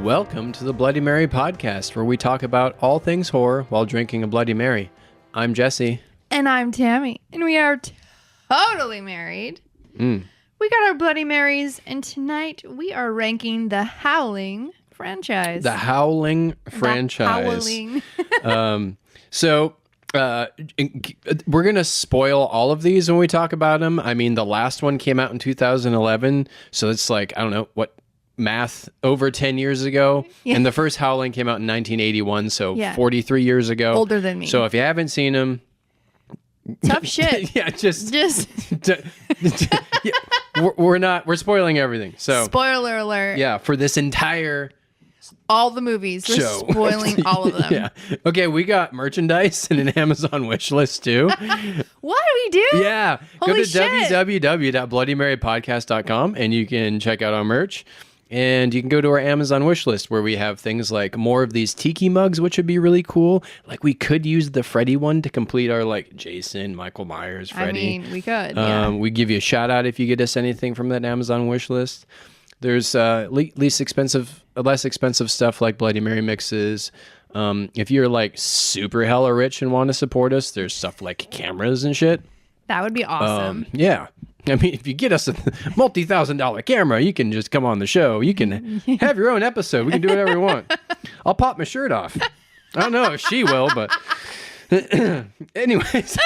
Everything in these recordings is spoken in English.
Welcome to the Bloody Mary podcast, where we talk about all things horror while drinking a Bloody Mary. I'm Jesse. And I'm Tammy. And we are totally married. We got our Bloody Marys, and tonight we are ranking the Howling franchise. The Howling franchise. The Howling. We're going to spoil all of these when we talk about them. I mean, the last one came out in 2011, so it's like, I don't know, what math, over 10 years ago. Yeah. And the first Howling came out in 1981, so 43 years ago. Older than me. So if you haven't seen them, tough shit. Yeah, we're spoiling everything. So spoiler alert. Yeah, for this entire all the movies. We're show. Spoiling all of them. Yeah. Okay, we got merchandise and an Amazon wish list too. What do we do? Yeah. Holy Go to shit. www.bloodymarypodcast.com and you can check out our merch. And you can go to our Amazon wish list where we have things like more of these tiki mugs, which would be really cool. Like we could use the Freddy one to complete our like Jason, Michael Myers, Freddy. I mean, we could. Yeah. We give you a shout out if you get us anything from that Amazon wish list. There's less expensive stuff like Bloody Mary mixes. If you're like super hella rich and want to support us, there's stuff like cameras and shit. That would be awesome. Yeah. I mean, if you get us a multi-$1,000 camera, you can just come on the show. You can have your own episode. We can do whatever we want. I'll pop my shirt off. I don't know if she will, but anyways,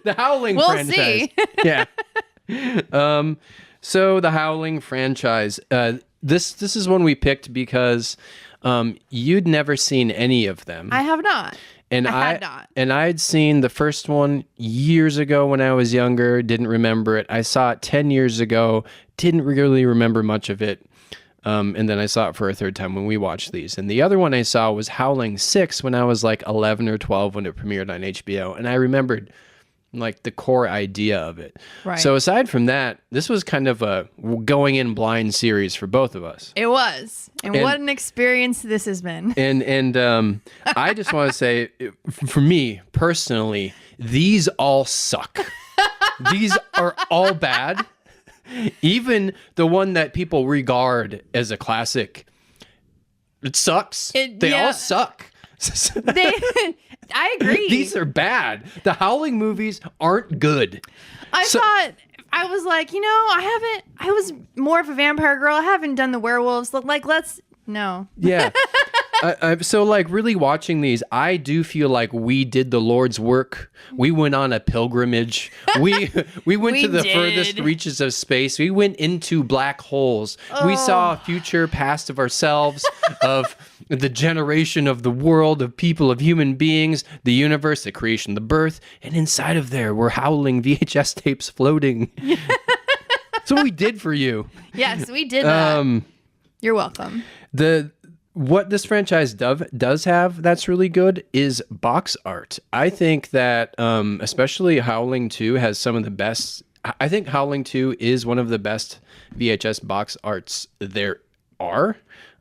the Howling franchise. See. Yeah. So the Howling franchise. This is one we picked because you'd never seen any of them. I have not. And I had not. And I'd seen the first one years ago when I was younger, didn't remember it. I saw it 10 years ago, didn't really remember much of it. And then I saw it for a third time when we watched these. And the other one I saw was Howling 6 when I was like 11 or 12 when it premiered on HBO. And I remembered like the core idea of it. Right. So aside from that, this was kind of a going in blind series for both of us. It was. And what an experience this has been. And I just want to say, for me personally, these all suck. These are all bad. Even the one that people regard as a classic, it sucks. They all suck. I agree. These are bad. The Howling movies aren't good. I was like, I was more of a vampire girl. I haven't done the werewolves. Like, no. Yeah. So like really watching these, I do feel like we did the Lord's work. We went on a pilgrimage. We went to the furthest reaches of space. We went into black holes. Oh. We saw a future past of ourselves, of the generation of the world, of people, of human beings, the universe, the creation, the birth. And inside of there were Howling VHS tapes floating. That's what we did for you. Yes, we did that. You're welcome. What this franchise does have that's really good is box art. I think that especially Howling 2 has some of the best. I think Howling 2 is one of the best VHS box arts there are.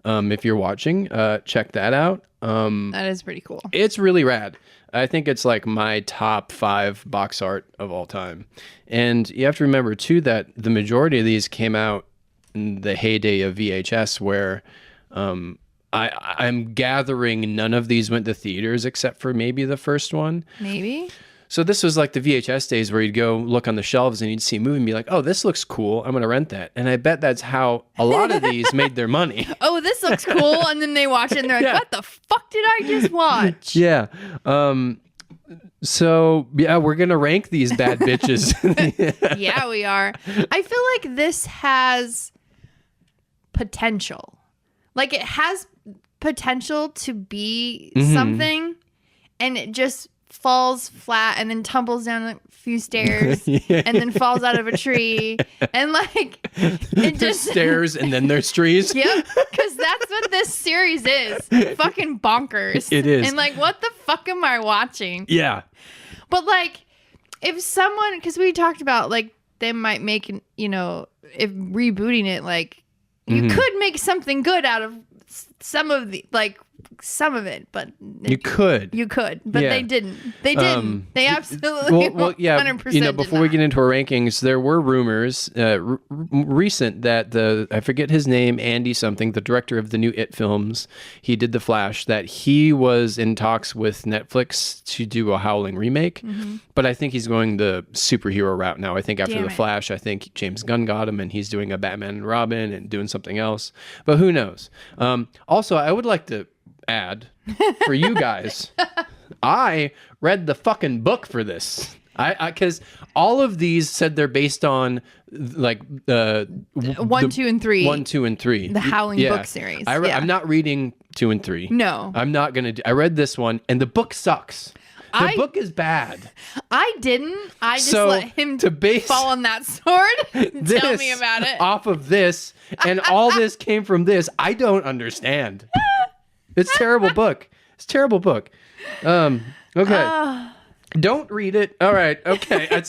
If you're watching, check that out. That is pretty cool. It's really rad. I think it's like my top 5 box art of all time. And you have to remember too that the majority of these came out in the heyday of VHS where I'm gathering none of these went to theaters except for maybe the first one. Maybe. So this was like the VHS days where you'd go look on the shelves and you'd see a movie and be like, oh, this looks cool. I'm going to rent that. And I bet that's how a lot of these made their money. Oh, this looks cool. And then they watch it and they're like, what the fuck did I just watch? Yeah. So, yeah, we're going to rank these bad bitches. Yeah, we are. I feel like this has potential. Like it has potential to be something, and it just falls flat and then tumbles down a few stairs and then falls out of a tree, and like it there's stairs and then there's trees. Yep, because that's what this series is. Fucking bonkers. It is. And like, what the fuck am I watching? Yeah. But like, if someone, because we talked about like they might make, if rebooting it, like you could make something good out of some of the like some of it, but you could, but Yeah. they didn't. They didn't. They absolutely. well, yeah. 100% Before we get into our rankings, there were rumors recent that I forget his name, Andy something, the director of the new It films, he did The Flash, that he was in talks with Netflix to do a Howling remake. But I think he's going the superhero route now. I think after The Flash, I think James Gunn got him, and he's doing a Batman and Robin and doing something else. But who knows? Also, I would like to add for you guys, I read the fucking book for this. Because all of these said they're based on like 1, 2, and 3. 1, 2, and 3. The Howling book series. I'm not reading 2 and 3. No, I'm not gonna. I read this one, and the book sucks. The book is bad. I didn't. I just So, let him to base fall on that sword. Tell me about it. Off of this, and all this came from this. I don't understand. It's a terrible book. It's a terrible book. Okay. Don't read it. All right. Okay.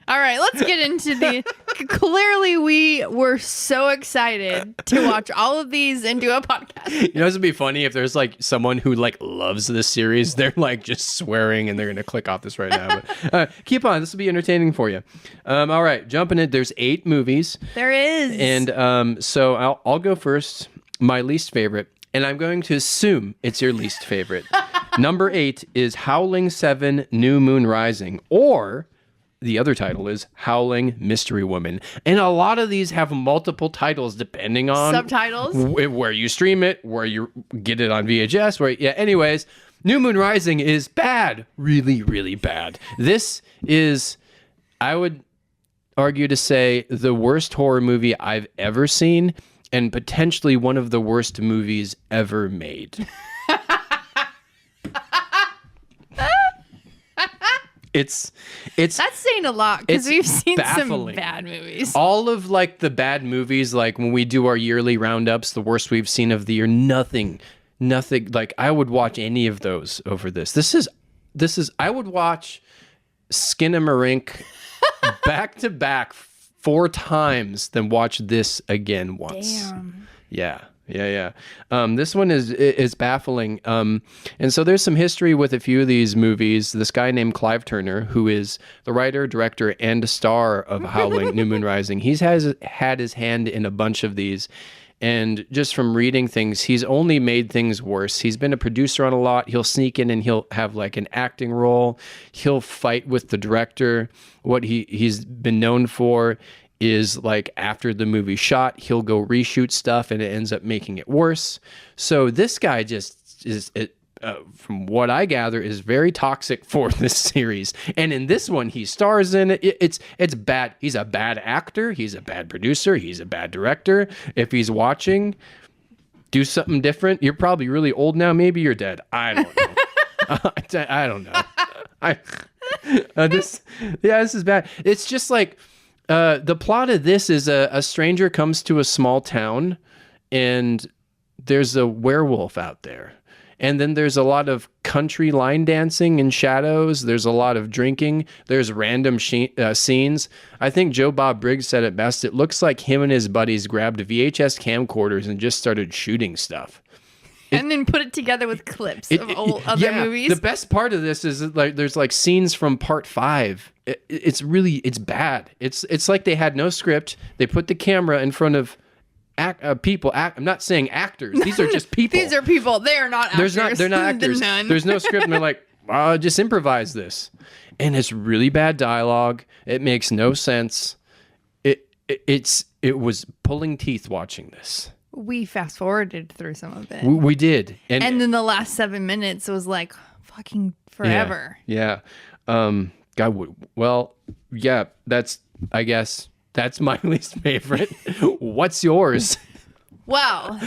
All right, let's get into the. Clearly, we were so excited to watch all of these and do a podcast. You know, this would be funny if there's like someone who like loves this series. They're like just swearing and they're going to click off this right now. But keep on. This will be entertaining for you. All right. Jumping in. There's 8 movies. There is. And so I'll go first. My least favorite. And I'm going to assume it's your least favorite. Number 8 is Howling 7 New Moon Rising, or the other title is Howling Mystery Woman. And a lot of these have multiple titles depending on subtitles, where you stream it, where you get it on VHS. Anyways, New Moon Rising is bad. Really, really bad. This is, I would argue to say, the worst horror movie I've ever seen, and potentially one of the worst movies ever made. It's that's saying a lot because we've seen baffling. some bad movies. All of like the bad movies, like when we do our yearly roundups, the worst we've seen of the year, nothing. Like I would watch any of those over this. This is I would watch Skinamarink back to back 4 times than watch this again once. Damn. Yeah. This one is baffling. And so there's some history with a few of these movies. This guy named Clive Turner, who is the writer, director, and star of Howling New Moon Rising. He's had his hand in a bunch of these. And just from reading things, he's only made things worse. He's been a producer on a lot. He'll sneak in and he'll have like an acting role. He'll fight with the director. What he's been known for is like after the movie shot, he'll go reshoot stuff and it ends up making it worse. So this guy just is, from what I gather, is very toxic for this series. And in this one, he stars in it. It's bad. He's a bad actor. He's a bad producer. He's a bad director. If he's watching, do something different. You're probably really old now. Maybe you're dead. I don't know. I don't know. This is bad. It's just like, the plot of this is a stranger comes to a small town and there's a werewolf out there. And then there's a lot of country line dancing in shadows. There's a lot of drinking. There's random scenes. I think Joe Bob Briggs said it best. It looks like him and his buddies grabbed VHS camcorders and just started shooting stuff. And then put it together with clips of other movies. The best part of this is like there's like scenes from part 5. It's bad. It's like they had no script. They put the camera in front of people. I'm not saying actors. These are just people. These are people. They are not actors. They're not actors. There's no script, and they're like, just improvise this. And it's really bad dialogue. It makes no sense. It was pulling teeth watching this. We fast forwarded through some of it. We did. And then the last 7 minutes was like fucking forever. Yeah. God, well, yeah, I guess that's my least favorite. What's yours? Well,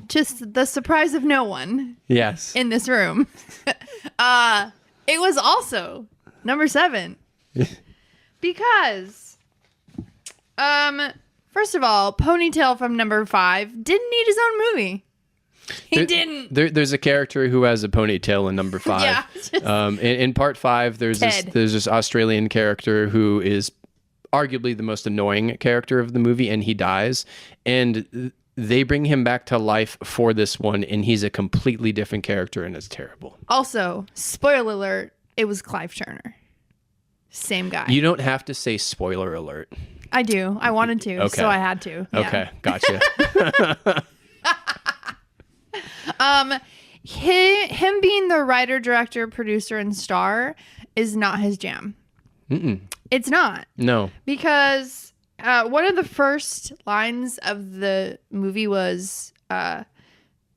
just the surprise of no one. Yes. In this room. It was also number 7. Because, first of all, Ponytail from number 5 didn't need his own movie. He didn't. There's a character who has a ponytail in number 5. Yeah. In part 5, there's this Australian character who is arguably the most annoying character of the movie, and he dies. And they bring him back to life for this one, and he's a completely different character, and it's terrible. Also, spoiler alert, it was Clive Turner. Same guy. You don't have to say spoiler alert. I do. I wanted to, so I had to. Yeah. Okay, gotcha. Him being the writer, director, producer, and star is not his jam. It's not. No. Because one of the first lines of the movie was,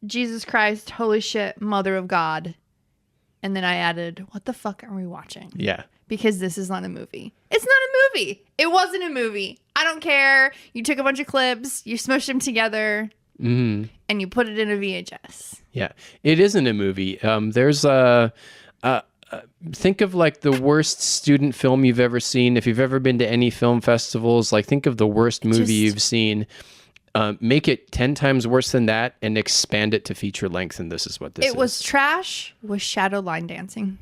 Jesus Christ, holy shit, mother of God. And then I added, what the fuck are we watching? Yeah. Because this is not a movie. It's not a movie. It wasn't a movie. I don't care. You took a bunch of clips, you smushed them together, and you put it in a VHS. Yeah. It isn't a movie. There's think of like the worst student film you've ever seen. If you've ever been to any film festivals, like think of the worst movie you've seen. Make it 10 times worse than that and expand it to feature length, and this is what this is. It was trash with shadow line dancing.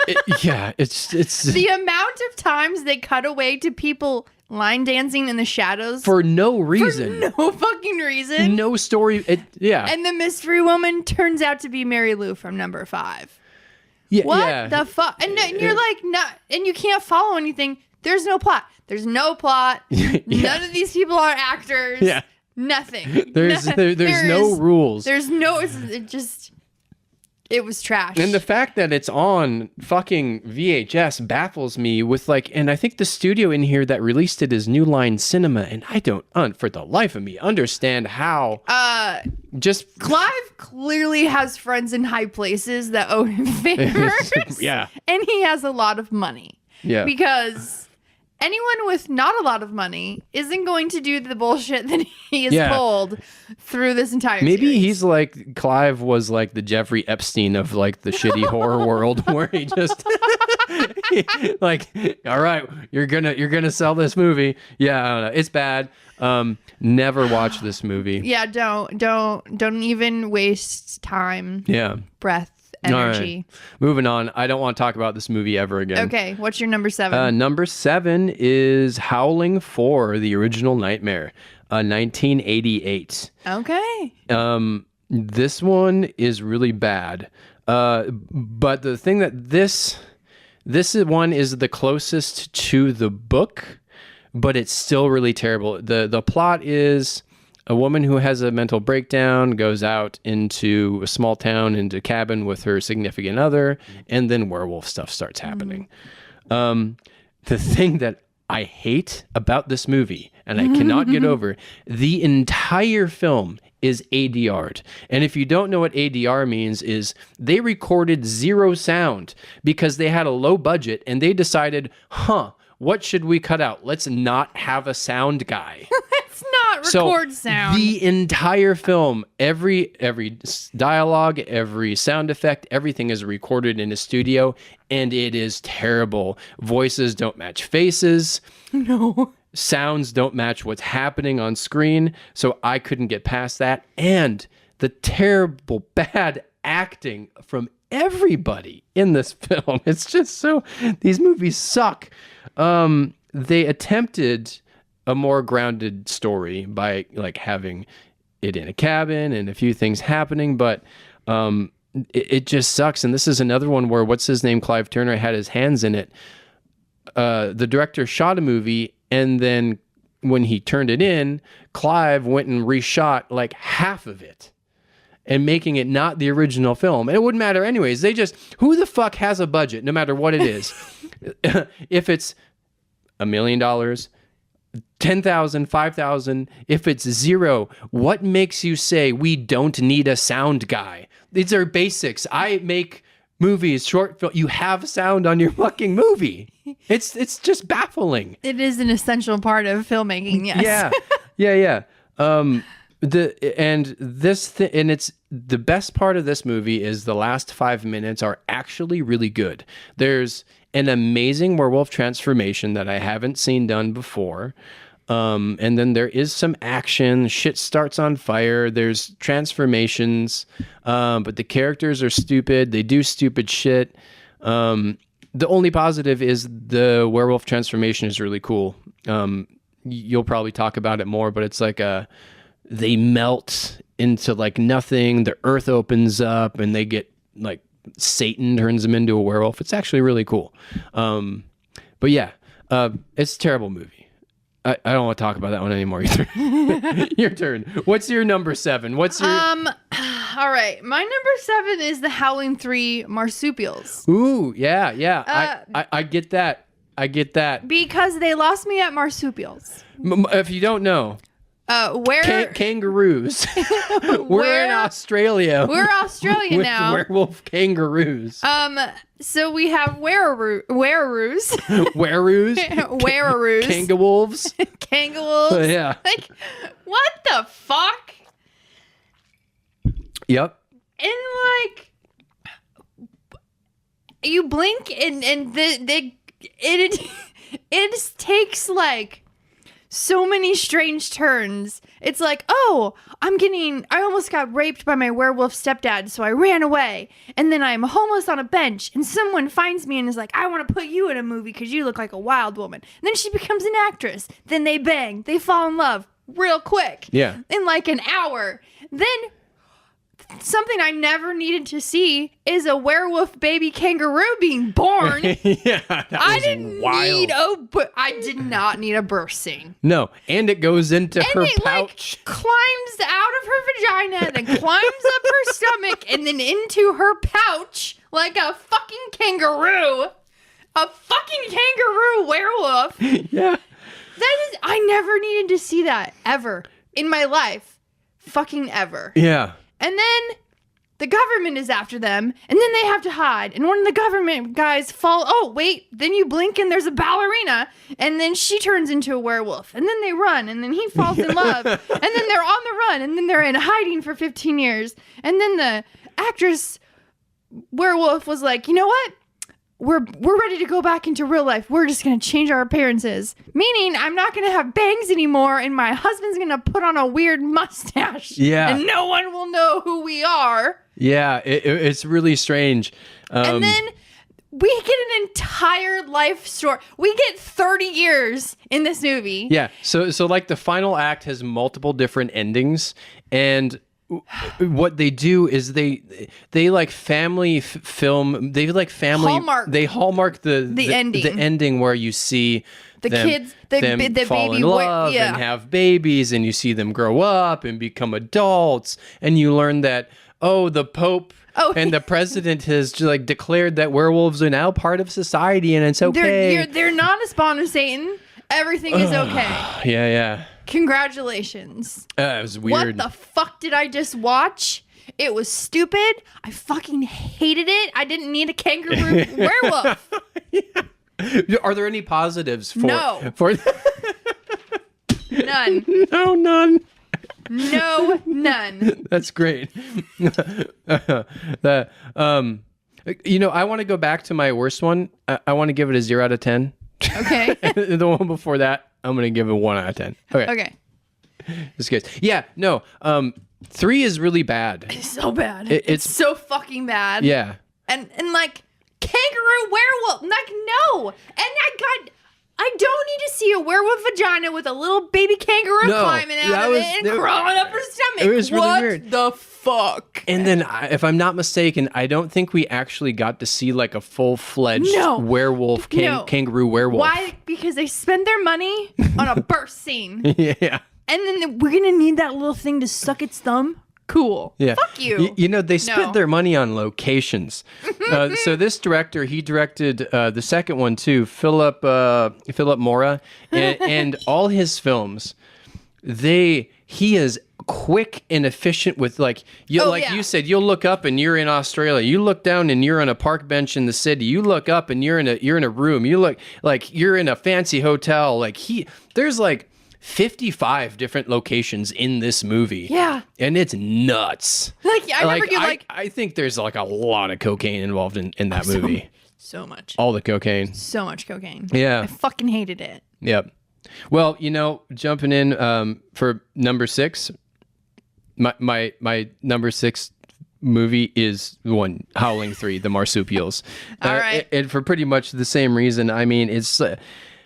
It's the amount of times they cut away to people line dancing in the shadows for no reason. For no fucking reason. No story. And the mystery woman turns out to be Mary Lou from Number 5. Yeah, what the fuck? And you're like, no, and you can't follow anything. There's no plot. There's no plot. None of these people are actors. Yeah. Nothing. There's no rules. There's no, it was trash. And the fact that it's on fucking VHS baffles me with like, and I think the studio in here that released it is New Line Cinema, and I don't, for the life of me, understand how. Clive clearly has friends in high places that owe him favors. Yeah. And he has a lot of money. Yeah. Because anyone with not a lot of money isn't going to do the bullshit that he has pulled through this entire series. He's like, Clive was like the Jeffrey Epstein of like the shitty horror world, where he just like, all right, you're gonna sell this movie. Yeah, I don't know. It's bad. Never watch this movie. Yeah, don't even waste time. Yeah. Breath. Energy. Right. Moving on. I don't want to talk about this movie ever again. Okay, what's your number 7? Number 7 is Howling 4, the original Nightmare, 1988. Okay. This one is really bad. But the thing that this one is the closest to the book, but it's still really terrible. The plot is a woman who has a mental breakdown goes out into a small town, into a cabin with her significant other, and then werewolf stuff starts happening. The thing that I hate about this movie, and I cannot get over, the entire film is ADR'd. And if you don't know what ADR means, is they recorded 0 sound because they had a low budget and they decided, what should we cut out? Let's not have a sound guy. Let's not record sound. The entire film, every dialogue, every sound effect, everything is recorded in a studio, and it is terrible. Voices don't match faces. No. Sounds don't match what's happening on screen, so I couldn't get past that. And the terrible, bad acting from everybody in this film. It's just so... These movies suck. They attempted a more grounded story by like having it in a cabin and a few things happening, but it just sucks. And this is another one where what's his name, Clive Turner, had his hands in it. The director shot a movie, and then when he turned it in, Clive went and reshot like half of it and making it not the original film. And it wouldn't matter anyways. They just, who the fuck has a budget, no matter what it is? If it's $1 million, 10,000, 5,000, if it's 0, what makes you say we don't need a sound guy? These are basics. I make movies, short film. You have sound on your fucking movie. It's just baffling. It is an essential part of filmmaking. Yes. Yeah. It's the best part of this movie is the last 5 minutes are actually really good. There's an amazing werewolf transformation that I haven't seen done before. And then there is some action. Shit starts on fire. There's transformations. But the characters are stupid. They do stupid shit. The only positive is the werewolf transformation is really cool. You'll probably talk about it more, but it's like they melt into like nothing. The earth opens up and they get like Satan turns them into a werewolf. It's actually really cool. But yeah, it's a terrible movie. I don't want to talk about that one anymore. Your turn. Your turn. What's your number 7? What's your all right, my number 7 is the Howling 3 marsupials. Ooh, yeah. I get that. I get that. Because they lost me at marsupials. If you don't know, kangaroos. We're in Australia. We're Australia with now. Werewolf kangaroos. So we have wereroos. Wereroos. Wereroos. Kangawolves. Kangawolves. Yeah. Like, what the fuck? Yep. And like, you blink and it takes like so many strange turns. It's like, oh, I almost got raped by my werewolf stepdad, so I ran away. And then I'm homeless on a bench, and someone finds me and is like, I want to put you in a movie because you look like a wild woman. And then she becomes an actress. Then they bang. They fall in love real quick. Yeah. In like an hour. Then something I never needed to see is a werewolf baby kangaroo being born. Yeah, I did not need a birth scene. No, and it goes into And her it pouch. like climbs out of her vagina, then climbs up her stomach, and then into her pouch like a fucking kangaroo. A fucking kangaroo werewolf. Yeah. I never needed to see that ever in my life. Fucking ever. Yeah. And then the government is after them, and then they have to hide. And one of the government guys then you blink and there's a ballerina, and then she turns into a werewolf. And then they run, and then he falls in love. And then they're on the run, and then they're in hiding for 15 years. And then the actress werewolf was like, you know what? We're ready to go back into real life. We're just going to change our appearances. Meaning I'm not going to have bangs anymore, and my husband's going to put on a weird mustache. Yeah. And no one will know who we are. Yeah, it's really strange. And then we get an entire life story. We get 30 years in this movie. Yeah, so like the final act has multiple different endings, and what they do is they like family film. They like family. Hallmark. They hallmark the ending. The ending where you see The kids, the fall baby, in love yeah. and have babies, and you see them grow up and become adults, and you learn that the Pope and the president has like declared that werewolves are now part of society, and it's okay. They're not a spawn of Satan. Everything is okay. Yeah. Congratulations. It was weird. What the fuck did I just watch? It was stupid. I fucking hated it. I didn't need a kangaroo werewolf. Yeah. Are there any positives for? No. None. No, none. No, none. That's great. I want to go back to my worst one. I want to give it a 0 out of 10. Okay. The one before that, I'm going to give it 1 out of 10. Okay. Just good. Yeah, no. 3 is really bad. It's so bad. It's so fucking bad. Yeah. And like kangaroo werewolf. Like no. And I don't need to see a werewolf vagina with a little baby kangaroo climbing out of it and crawling up her stomach. It was really weird. What the fuck? And then, if I'm not mistaken, I don't think we actually got to see like a full-fledged werewolf, kangaroo werewolf. Why? Because they spend their money on a birth scene. Yeah. And then we're going to need that little thing to suck its thumb? Cool. Yeah. Fuck you. They spent their money on locations. So this director, he directed the second one too, Philip Mora, and all his films, he is quick and efficient with you said, you'll look up and you're in Australia. You look down and you're on a park bench in the city. You look up and you're in a room. You look like you're in a fancy hotel. There's 55 different locations in this movie. Yeah. And it's nuts. I think there's a lot of cocaine involved in that movie. So much. All the cocaine. So much cocaine. Yeah. I fucking hated it. Yep. Well, jumping in for number 6, my number 6 movie is the one, Howling 3, The Marsupials. All right. And for pretty much the same reason. I mean,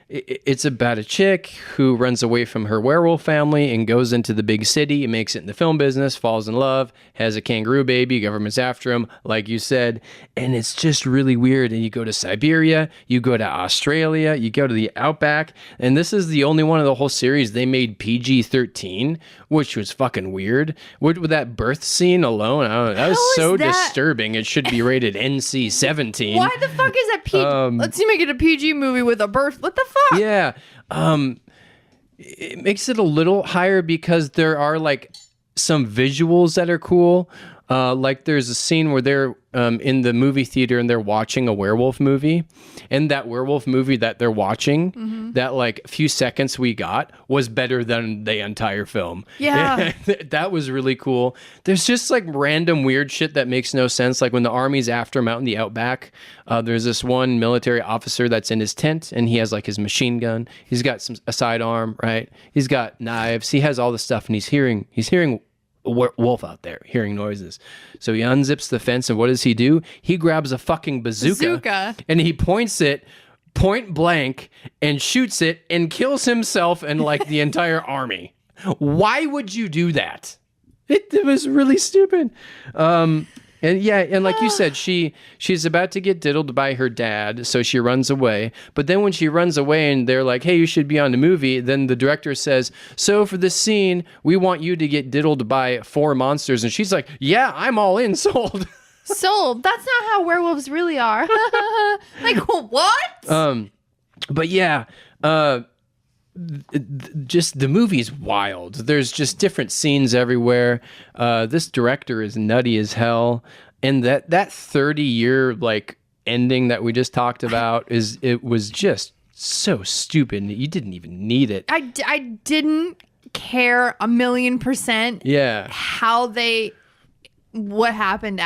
it's about a chick who runs away from her werewolf family and goes into the big city and makes it in the film business, falls in love, has a kangaroo baby, government's after him, like you said. And it's just really weird. And you go to Siberia, you go to Australia, you go to the Outback. And this is the only one of the whole series they made PG-13, which was fucking weird. With that birth scene alone, I don't know, that was so disturbing. It should be rated NC-17. Why the fuck is that PG? Let's make it a PG movie with a birth. What the fuck? Yeah. It makes it a little higher because there are like some visuals that are cool. Like there's a scene where they're in the movie theater and they're watching a werewolf movie, and that werewolf movie that they're watching, that like few seconds we got was better than the entire film. Yeah. That was really cool. There's just like random weird shit that makes no sense. Like when the army's after him out in the Outback, there's this one military officer that's in his tent and he has like his machine gun. He's got a sidearm, right? He's got knives. He has all this stuff, and he's hearing a wolf out there hearing noises. So he unzips the fence, and what does he do? He grabs a fucking bazooka. And he points it point blank and shoots it and kills himself and like the entire army. Why would you do that? It was really stupid. And yeah, and like you said, she's about to get diddled by her dad, so she runs away. But then when she runs away and they're like, hey, you should be on the movie, then the director says, so for this scene, we want you to get diddled by 4 monsters. And she's like, yeah, I'm all in, sold. Sold. That's not how werewolves really are. Like, what? But yeah, just the movie's wild. There's just different scenes everywhere. This director is nutty as hell, and that 30-year like ending that we just talked about it was just so stupid. You didn't even need it. I didn't care 1,000,000%. Yeah. What happened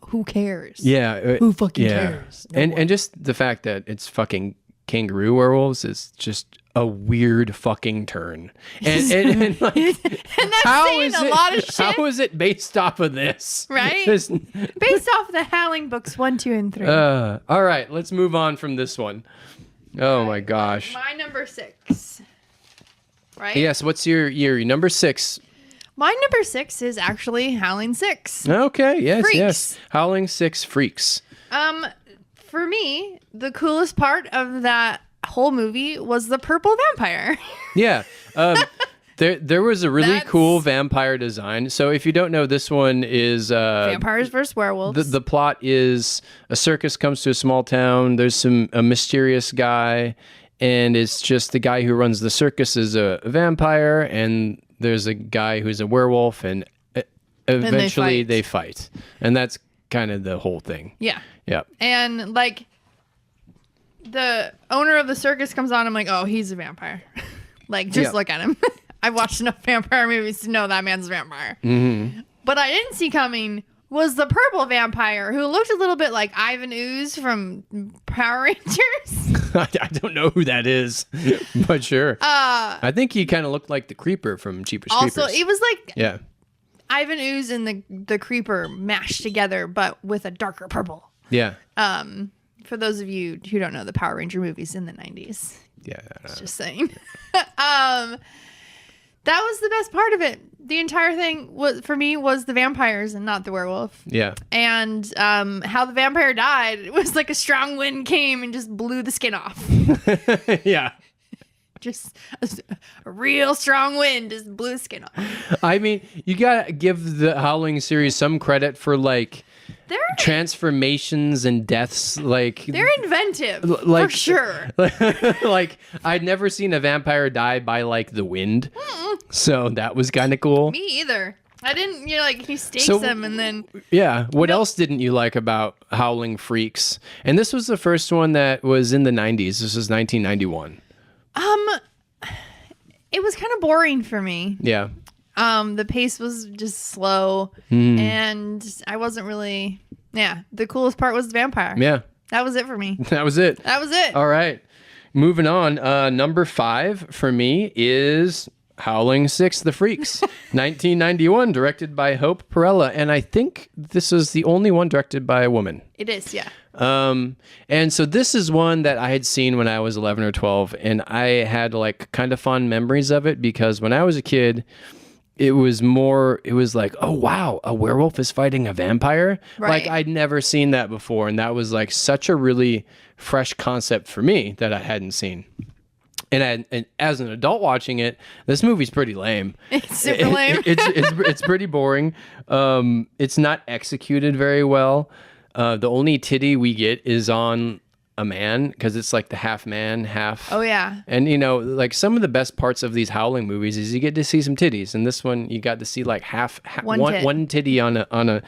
who cares? Yeah. Who fucking cares? And just the fact that it's fucking kangaroo werewolves is just a weird fucking turn. And like, and that's saying a lot of shit. How is it based off of this? Right? Based off the Howling books 1, 2, and 3. All right, let's move on from this one. Oh my gosh. My number 6. Right? Yes, what's your number 6? My number 6 is actually Howling 6. Okay, yes, Freaks. yes. Howling 6 Freaks. For me, the coolest part of that whole movie was the purple vampire. Yeah. There was a really cool vampire design. So if you don't know, this one is vampires versus werewolves. The plot is a circus comes to a small town. There's a mysterious guy, and it's just the guy who runs the circus is a vampire, and there's a guy who's a werewolf, and eventually they fight. And that's kind of the whole thing. Yeah. Yeah. And like the owner of the circus comes on, I'm like, oh, he's a vampire. Like, just look at him. I've watched enough vampire movies to know that man's a vampire. Mm-hmm. But I didn't see coming was the purple vampire who looked a little bit like Ivan Ooze from Power Rangers. I don't know who that is, but sure. I think he kind of looked like the Creeper from Jeepers Creepers. Also, it was like Ivan Ooze and the Creeper mashed together, but with a darker purple. Yeah. For those of you who don't know the Power Ranger movies in the 90s. Yeah. Just saying. That was the best part of it. The entire thing was the vampires and not the werewolf. Yeah. And how the vampire died, it was like a strong wind came and just blew the skin off. Yeah. Just a real strong wind just blew the skin off. I mean, you gotta give the Howling series some credit for like transformations and deaths. Like they're inventive, for sure. Like I'd never seen a vampire die by like the wind, so that was kind of cool. Me either. I didn't. He stakes them and then. Yeah. What else didn't you like about Howling Freaks? And this was the first one that was in the 90s. This was 1991. It was kind of boring for me. Yeah. The pace was just slow, and I wasn't really. Yeah, the coolest part was the vampire. Yeah, that was it for me. That was it. That was it. All right, moving on. Number 5 for me is Howling 6, The Freaks, 1991, directed by Hope Perella. And I think this is the only one directed by a woman. It is, yeah. And so this is one that I had seen when I was 11 or 12, and I had like kind of fond memories of it because when I was a kid, it was like, oh wow, a werewolf is fighting a vampire. Right. Like I'd never seen that before. And that was like such a really fresh concept for me that I hadn't seen. And as an adult watching it, this movie's pretty lame. It's super lame. It's pretty boring. It's not executed very well. The only titty we get is on a man because it's like the half man, half. Oh yeah. And you know, like some of the best parts of these Howling movies is you get to see some titties, and this one you got to see like one titty on a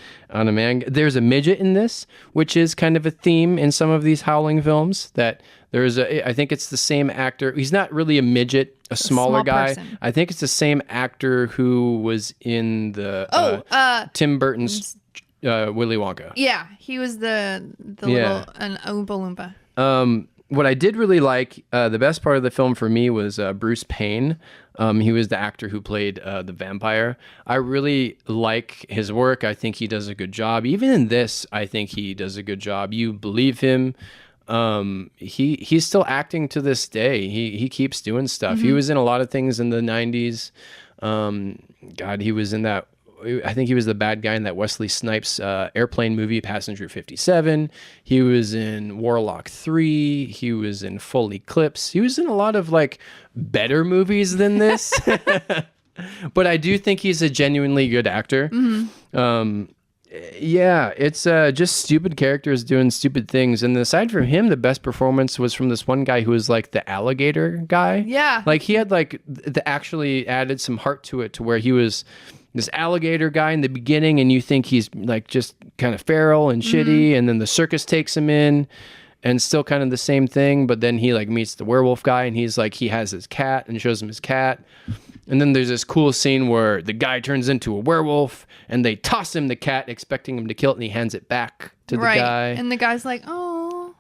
man. There's a midget in this, which is kind of a theme in some of these Howling films. That I think it's the same actor. He's not really a midget, a smaller guy. Person. I think it's the same actor who was in the Tim Burton's Willy Wonka. Yeah, he was the little Oompa Loompa. What I did really like, the best part of the film for me was Bruce Payne. He was the actor who played the vampire. I really like his work. I think he does a good job. Even in this, I think he does a good job. You believe him. He's still acting to this day. He keeps doing stuff. He was in a lot of things in the 90s. He was in that. I think he was the bad guy in that Wesley Snipes airplane movie, Passenger 57. He was in Warlock 3. He was in Full Eclipse. He was in a lot of like better movies than this. But I do think he's a genuinely good actor. Yeah, it's just stupid characters doing stupid things. And aside from him, the best performance was from this one guy who was like the alligator guy. Yeah. Like he had like actually added some heart to it to where he was this alligator guy in the beginning and you think he's like just kind of feral and shitty, and then the circus takes him in and still kind of the same thing, but then he like meets the werewolf guy and he's like, he has his cat and shows him his cat. And then there's this cool scene where the guy turns into a werewolf and they toss him the cat expecting him to kill it, and he hands it back to the guy. And the guy's like, oh.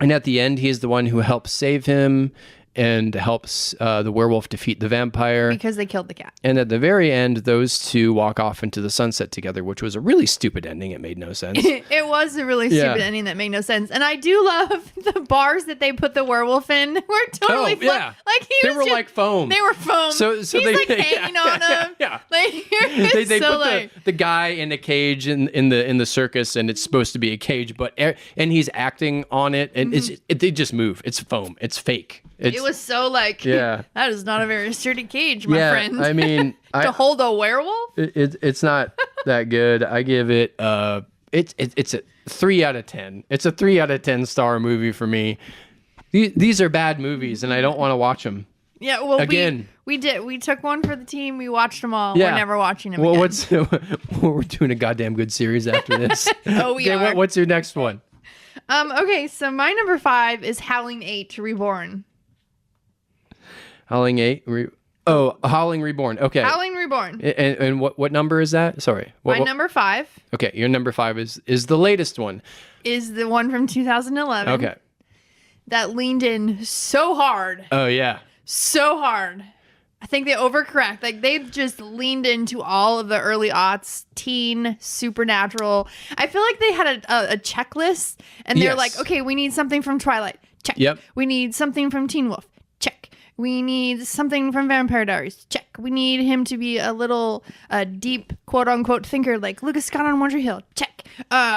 And at the end, he's the one who helps save him and helps the werewolf defeat the vampire. Because they killed the cat. And at the very end, those two walk off into the sunset together, which was a really stupid ending. It made no sense. It was a really stupid ending that made no sense. And I do love the bars that they put the werewolf in. Were totally yeah. Like they were like foam. They were foam. So he's they, like hanging on them. Yeah. Like, they so put like, the guy in a cage in the circus, and it's supposed to be a cage, but and he's acting on it, and they just move. It's foam. It's fake. It was so like, that is not a very sturdy cage, my friend. I mean, to hold a werewolf. It's not that good. I give it it's a 3 out of 10. It's a 3 out of 10 star movie for me. These are bad movies, and I don't want to watch them. Yeah, well, again, we did. We took one for the team. We watched them all. Yeah. We're never watching them again. We're doing a goddamn good series after this. Oh, we are. What's your next one? Okay, so my number 5 is Howling 8 Reborn. Howling 8. Howling Reborn. Okay. Howling Reborn. And what number is that? Sorry. My number 5. Okay, your number 5 is the latest one. Is the one from 2011. Okay. That leaned in so hard. Oh yeah. So hard. I think they overcorrect. Like they just leaned into all of the early aughts, teen, supernatural. I feel like they had a checklist, and they're like, okay, we need something from Twilight. Check. Yep. We need something from Teen Wolf. Check. We need something from Vampire Diaries. Check. We need him to be a little deep, quote unquote, thinker like Lucas Scott on One Tree Hill. Check.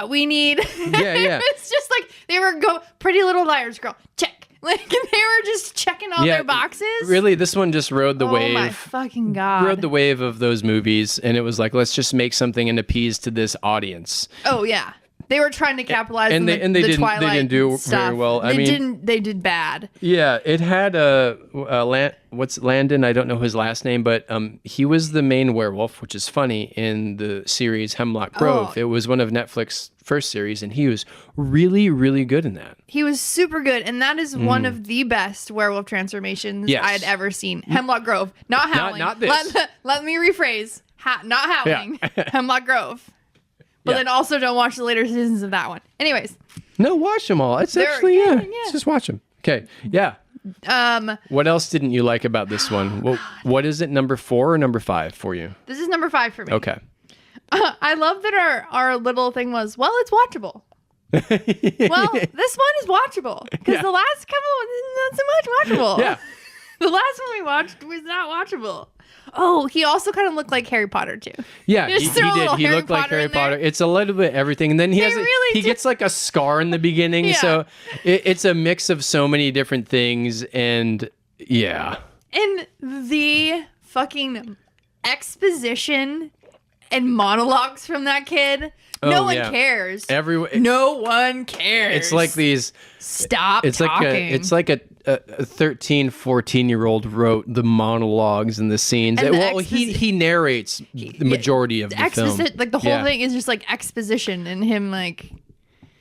We need. Yeah. It's just like they were Pretty Little Liars girl. Check. Like they were just checking all their boxes. Really, this one just rode the wave. Oh my fucking god! Rode the wave of those movies, and it was like, let's just make something and appease to this audience. Oh yeah, they were trying to capitalize on the Twilight. They didn't do stuff. very well. They did bad. Yeah, it had what's Landon? I don't know his last name, but he was the main werewolf, which is funny in the series Hemlock Grove. Oh. It was one of Netflix's first series, and he was really, really good in that. He was super good, and that is one of the best werewolf transformations I had ever seen. Hemlock Grove, not Howling. Not this. Let me rephrase. Not Howling. Yeah. Hemlock Grove. But then also don't watch the later seasons of that one. Anyways. No, watch them all. It's actually, just watch them. Okay. Yeah. What else didn't you like about this one? What is it, number 4 or number 5 for you? This is number 5 for me. Okay. I love that our little thing was, well, it's watchable. Well, this one is watchable because the last couple not so much watchable. Yeah. The last one we watched was not watchable. Oh, he also kind of looked like Harry Potter too. Yeah, he did. He looked like Harry Potter. It's a little bit everything, and then he gets like a scar in the beginning. Yeah. So it's a mix of so many different things, and yeah. And the fucking exposition and monologues from that kid. No one cares. No one cares. It's like these. Stop it's talking. It's like a 13, 14-year-old wrote the monologues and the scenes. He narrates the majority of the film. Like the whole thing is just like exposition and him like.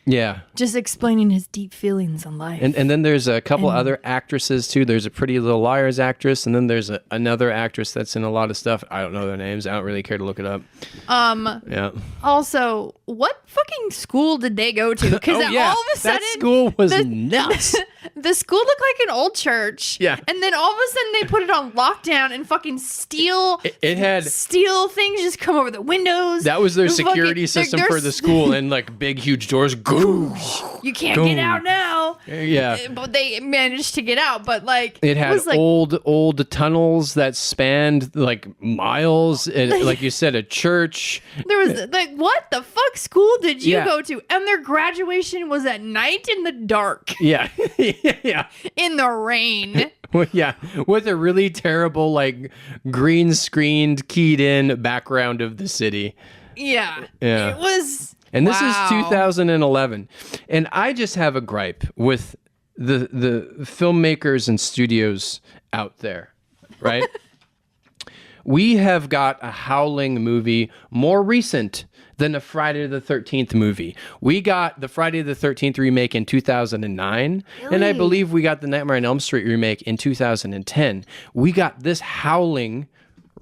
Yeah. Just explaining his deep feelings on life. And then there's a couple other actresses too. There's a Pretty Little Liars actress, and then there's another actress that's in a lot of stuff. I don't know their names. I don't really care to look it up. Yeah. Also, what fucking school did they go to? Because all of a sudden, that school was nuts. The school looked like an old church. Yeah. And then all of a sudden they put it on lockdown and fucking steel things just come over the windows. That was their security system for the school, and like big huge doors. You can't get out now. Yeah. But they managed to get out, but like it had old tunnels that spanned like miles, and like you said, a church. There was like, what the fuck school did you go to? And their graduation was at night in the dark. Yeah. Yeah. In the rain. Yeah, with a really terrible like green screened keyed in background of the city. Yeah. It was. And this is 2011. And I just have a gripe with the filmmakers and studios out there, right? We have got a Howling movie more recent than a Friday the 13th movie. We got the Friday the 13th remake in 2009, and I believe we got the Nightmare on Elm Street remake in 2010. We got this Howling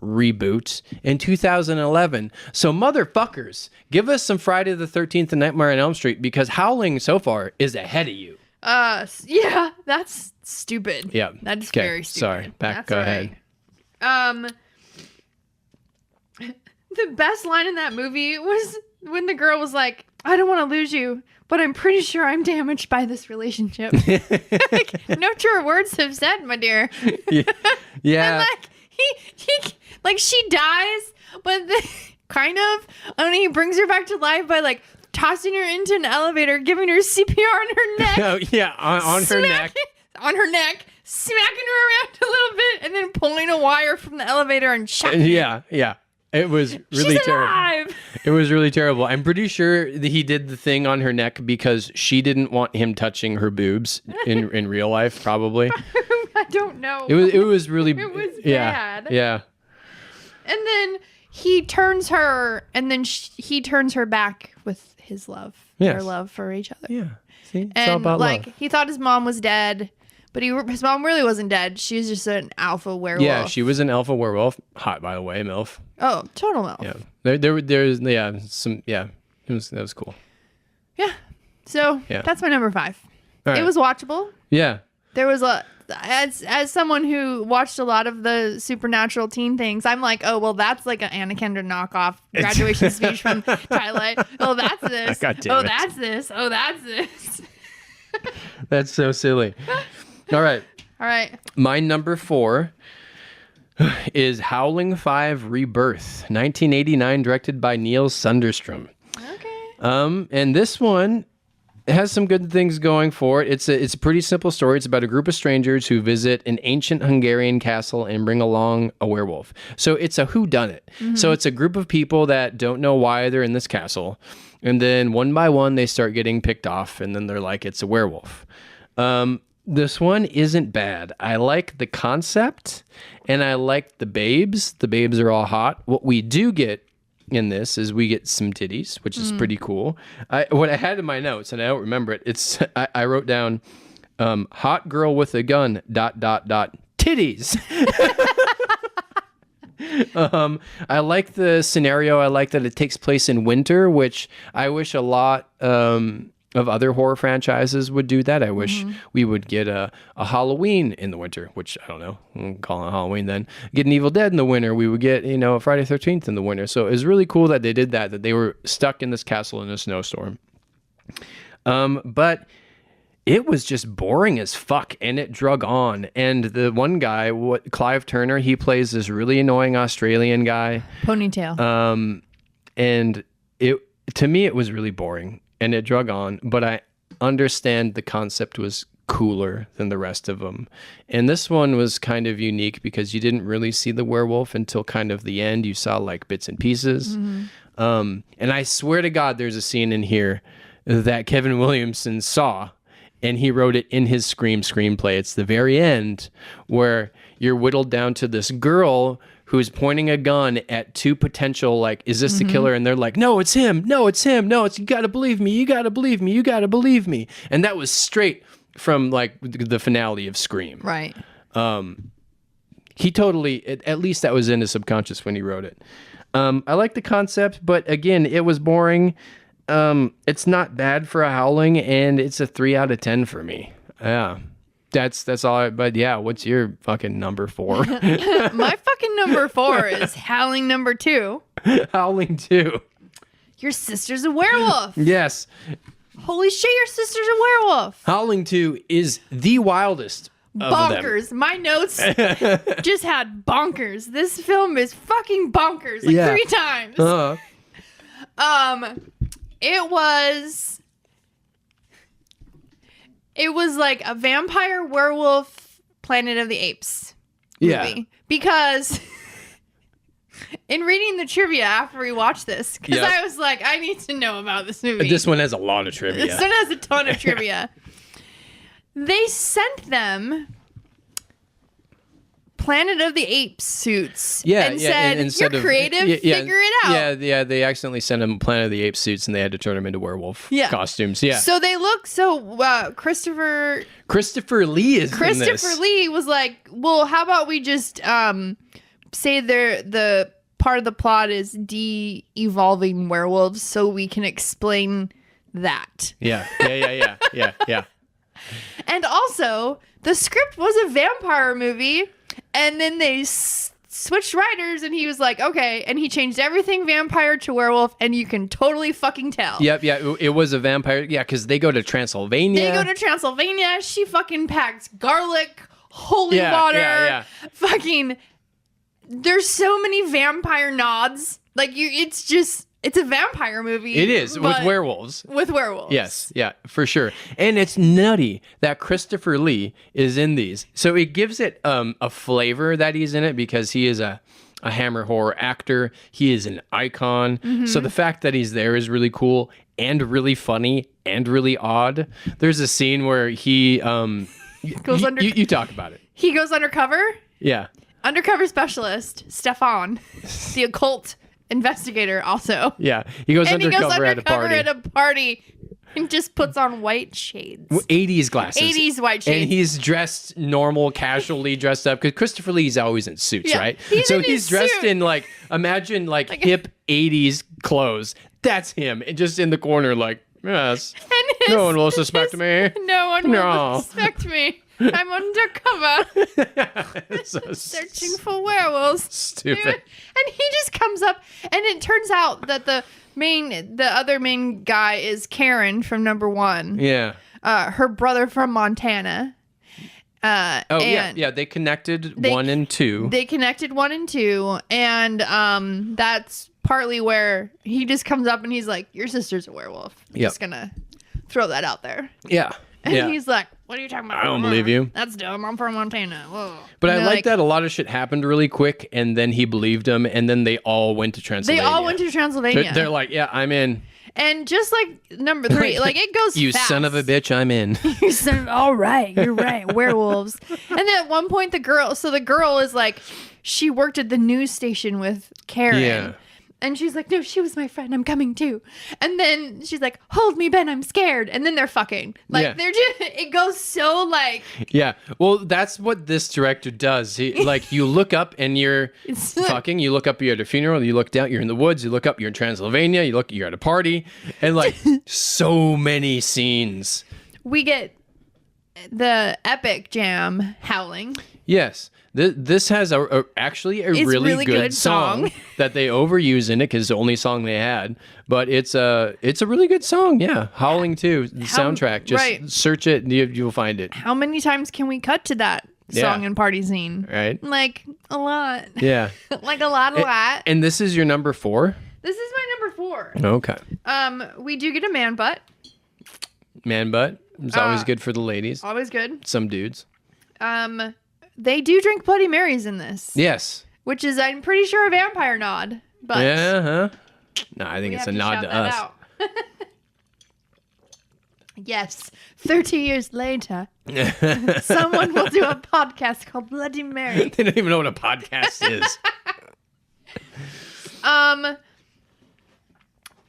reboot in 2011. So motherfuckers, give us some Friday the 13th and Nightmare on Elm Street, because Howling so far is ahead of you. Yeah, that's stupid. Yeah. That's very stupid. Sorry. Go ahead. The best line in that movie was when the girl was like, I don't want to lose you, but I'm pretty sure I'm damaged by this relationship. Like, no truer words have said, my dear. Yeah. And like, he like, she dies, but kind of, and he brings her back to life by like tossing her into an elevator, giving her CPR on her neck. Oh, yeah, on her neck. On her neck, smacking her around a little bit, and then pulling a wire from the elevator and shocking her. Yeah. It was really terrible. It was really terrible. I'm pretty sure that he did the thing on her neck because she didn't want him touching her boobs in real life, probably. I don't know. It was really bad. Yeah. And then he turns her, and then he turns her back with his love. Yes. Their love for each other. Yeah. See? It's and all about like love. He thought his mom was dead. But his mom really wasn't dead. She was just an alpha werewolf. Yeah, she was an alpha werewolf. Hot, by the way, MILF. Oh, total MILF. Yeah, there's that was cool. Yeah, so that's my number 5. Right. It was watchable. Yeah, there was as someone who watched a lot of the supernatural teen things, I'm like, oh well, that's like an Anna Kendrick knockoff graduation speech from Twilight. Oh, that's this. That's this. Oh, that's this. That's so silly. All right. My number 4 is Howling 5 Rebirth, 1989, directed by Neil Sunderstrom. Okay. And this one has some good things going for it. It's a pretty simple story. It's about a group of strangers who visit an ancient Hungarian castle and bring along a werewolf. So it's a whodunit. Mm-hmm. So it's a group of people that don't know why they're in this castle. And then one by one, they start getting picked off, and then they're like, it's a werewolf. This one isn't bad. I like the concept, and I like the babes. The babes are all hot. What we do get in this is we get some titties, which is pretty cool. What I had in my notes, and I don't remember it, I wrote down, hot girl with a gun, ... titties. I like the scenario. I like that it takes place in winter, which I wish a lot of other horror franchises would do that. I wish we would get a Halloween in the winter, which I don't know, we'll call it Halloween then. Get an Evil Dead in the winter. We would get, a Friday 13th in the winter. So it was really cool that they did that they were stuck in this castle in a snowstorm. But it was just boring as fuck, and it drug on. And the one guy, Clive Turner, he plays this really annoying Australian guy. Ponytail. And to me, it was really boring. And it drug on, but I understand the concept was cooler than the rest of them. And this one was kind of unique because you didn't really see the werewolf until kind of the end. You saw like bits and pieces. And I swear to God, there's a scene in here that Kevin Williamson saw, and he wrote it in his screenplay. It's the very end where you're whittled down to this girl who's pointing a gun at two potential, like, is this the killer? And they're like, no, it's him. No, it's him. No, you got to believe me. You got to believe me. You got to believe me. And that was straight from like the finale of Scream. Right. He totally, at least that was in his subconscious when he wrote it. I like the concept, but again, it was boring. It's not bad for a Howling, and it's a 3 out of 10 for me. Yeah. That's all. But yeah, what's your fucking number 4? My fucking number 4 is Howling number 2. Howling 2. Your sister's a werewolf. Yes. Holy shit, your sister's a werewolf. Howling 2 is the wildest of bonkers. them. My notes just had bonkers. This film is fucking bonkers. Like 3 times. It was like a vampire werewolf Planet of the Apes movie. Yeah. Because in reading the trivia after we watched this, because I was like, I need to know about this movie. This one has a lot of trivia. This one has a ton of trivia. They sent them Planet of the Apes suits. And said, you're creative, figure it out. Yeah, they accidentally sent them Planet of the Apes suits, and they had to turn them into werewolf costumes. Yeah. So they look Christopher Lee is in this. Christopher Lee was like, well, how about we just say the part of the plot is de-evolving werewolves so we can explain that. Yeah. And also, the script was a vampire movie, and then they switched writers, and he was like, okay, and he changed everything vampire to werewolf, and you can totally fucking tell. Yep, it was a vampire, because they go to Transylvania. She fucking packs garlic, holy water, fucking, there's so many vampire nods, like, it's a vampire movie. It is, with werewolves. With werewolves. Yes, yeah, for sure. And it's nutty that Christopher Lee is in these. So it gives it a flavor that he's in it because he is a Hammer horror actor. He is an icon. Mm-hmm. So the fact that he's there is really cool and really funny and really odd. There's a scene where he... goes you talk about it. He goes undercover? Yeah. Undercover specialist, Stefan, the occult investigator also. Yeah, he goes undercover at a party and just puts on white shades. 80s glasses. 80s white shades. And he's dressed normal, casually dressed up because Christopher Lee's always in suits, right? He's dressed in like, imagine like hip 80s clothes. That's him. And just in the corner like, yes, no one will suspect me. No one will suspect me. I'm undercover. So searching for werewolves. Stupid. And he just comes up, and it turns out that the other main guy is Karen from number 1. Yeah. Her brother from Montana. They connected 1 and 2. They connected 1 and 2, and that's partly where he just comes up and he's like, "Your sister's a werewolf." I'm just gonna throw that out there. Yeah. And he's like, "What are you talking about? I don't believe you. That's dumb. I'm from Montana." Whoa. But I like that a lot of shit happened really quick, and then he believed him, and then they all went to Transylvania. They're like, "Yeah, I'm in." And just like number 3, like it goes you fast. Son of a bitch, I'm in. All right, you're right. Werewolves. And then at one point, the girl is like, she worked at the news station with Karen. Yeah. And she's like, no, she was my friend. I'm coming too. And then she's like, hold me, Ben. I'm scared. And then they're fucking. Like, they're just, it goes so like. Yeah. Well, that's what this director does. Like, you look up and you're fucking. You look up, you're at a funeral. You look down, you're in the woods. You look up, you're in Transylvania. You look, you're at a party. And like, so many scenes. We get the epic jam, Howling. Yes. This has actually a really good song that they overuse in it because it's the only song they had. But it's a really good song. Yeah. Howling 2, the soundtrack. Just search it and you'll find it. How many times can we cut to that song and party scene? Right. Like a lot. Yeah. Like a lot. And this is your number 4? This is my number 4. Okay. We do get a man butt. Man butt. It's always good for the ladies. Always good. Some dudes. They do drink Bloody Marys in this. Yes. Which is, I'm pretty sure, a vampire nod. But No, I think it's a nod to us. Yes. 30 years later, someone will do a podcast called Bloody Mary. They don't even know what a podcast is. I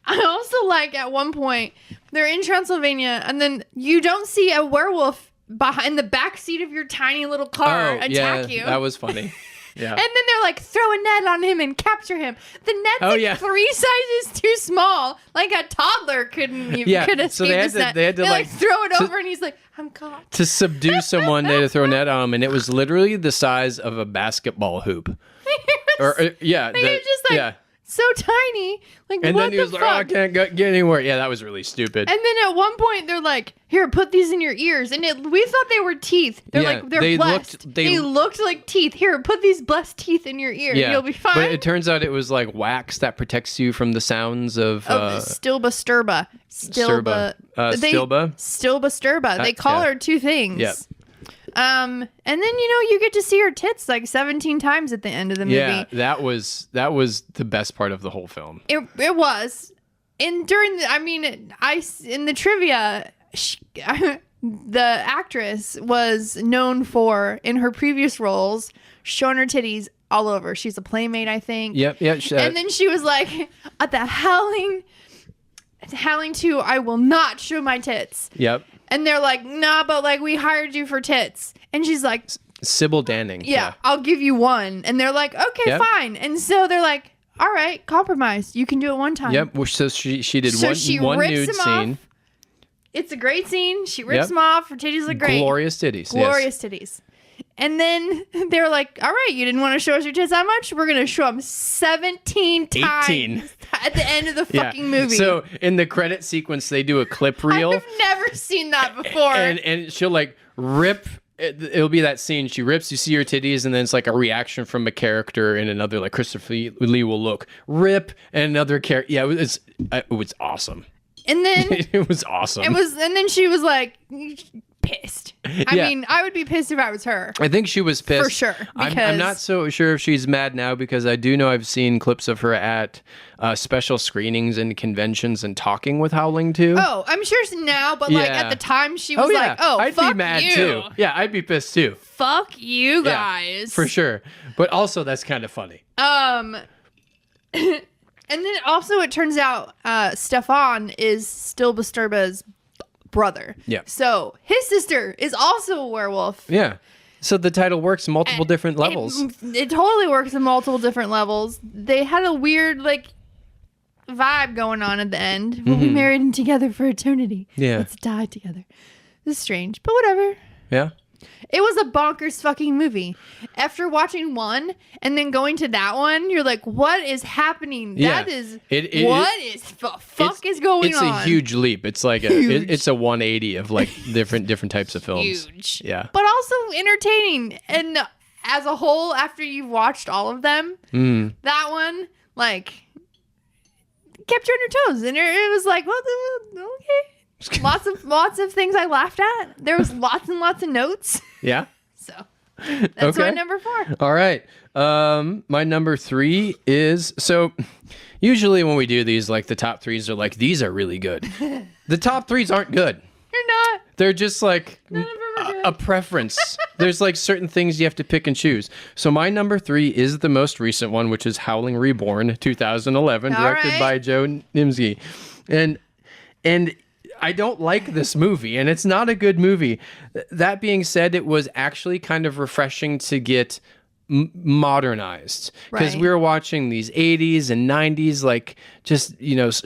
also like at one point, they're in Transylvania, and then you don't see a werewolf behind the back seat of your tiny little car attack you. That was funny. Yeah. And then they're like, throw a net on him and capture him. The net's 3 sizes too small. Like a toddler could escape so this net. They had to like throw it over and he's like, I'm caught. To subdue someone, they had to throw a net on him, and it was literally the size of a basketball hoop. So tiny. Like, and what then he was the like, fuck? oh, I can't get anywhere. Yeah, that was really stupid. And then at one point, they're like, here, put these in your ears. And we thought they were teeth. They're blessed. They looked like teeth. Here, put these blessed teeth in your ear. Yeah. You'll be fine. But it turns out it was like wax that protects you from the sounds of... Stilba Sturba. Stilba. Stilba Sturba. They call her 2 things. Yep. And then you get to see her tits like 17 times at the end of the movie. Yeah, that was the best part of the whole film. It was. And during in the trivia, the actress was known for, in her previous roles, showing her titties all over. She's a playmate, I think. Yep. And then she was like, at the Howling 2, I will not show my tits. Yep. And they're like, nah, but like we hired you for tits. And she's like, Sybil Danning. Yeah, I'll give you 1. And they're like, okay, fine. And so they're like, all right, compromise. You can do it 1 time. Yep. So she did one nude scene. Off. It's a great scene. She rips them off. Her titties look great. Glorious titties. Titties. And then they're like, all right, you didn't want to show us your tits that much? We're going to show them 17 times at the end of the fucking movie. So in the credit sequence, they do a clip reel. I've never seen that before. And she'll like rip. It'll be that scene. She rips, you see her titties, and then it's like a reaction from a character in another, like Christopher Lee will look. Rip, and another character. Yeah, it was awesome. And then... it was awesome. And then she was like... pissed. I mean, I would be pissed if I was her. I think she was pissed. For sure. I'm not so sure if she's mad now because I do know I've seen clips of her at special screenings and conventions and talking with Howling 2. Oh, I'm sure now, but like at the time she was like, oh, I'd fuck be mad you. too. Yeah, I'd be pissed too. Fuck you guys. Yeah, for sure. But also that's kind of funny. And then also it turns out Stefan is still Basturba's brother. Yeah. So his sister is also a werewolf. Yeah. So the title works multiple different levels. It totally works in multiple different levels. They had a weird like vibe going on at the end. We'll be married and together for eternity. Yeah. Let's die together. This is strange, but whatever. Yeah. It was a bonkers fucking movie. After watching 1 and then going to that one, you're like, what is happening? Yeah. That is, fuck is going on? It's a huge leap. It's like it's a 180 of like different types of films. Huge. Yeah. But also entertaining. And as a whole, after you've watched all of them, that one, like, kept you on your toes. And it was like, well, okay. Lots of things I laughed at. There was lots and lots of notes. Yeah. So that's my number 4. All right. My number 3 is, so usually when we do these, like the top 3s are like, these are really good. The top 3s aren't good. They're not. They're just like None of them are good. a preference. There's like certain things you have to pick and choose. So my number 3 is the most recent one, which is Howling Reborn, 2011, directed by Joe Nimsky. And I don't like this movie, and it's not a good movie. That being said, it was actually kind of refreshing to get modernized, because we were watching these 80s and 90s, like just,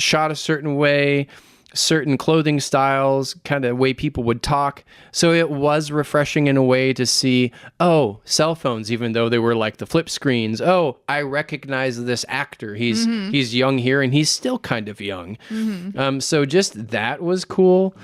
shot a certain way, certain clothing styles, kind of way people would talk. So it was refreshing in a way to see, cell phones, even though they were like the flip screens. I recognize this actor. He's young here, and he's still kind of young. So just that was cool.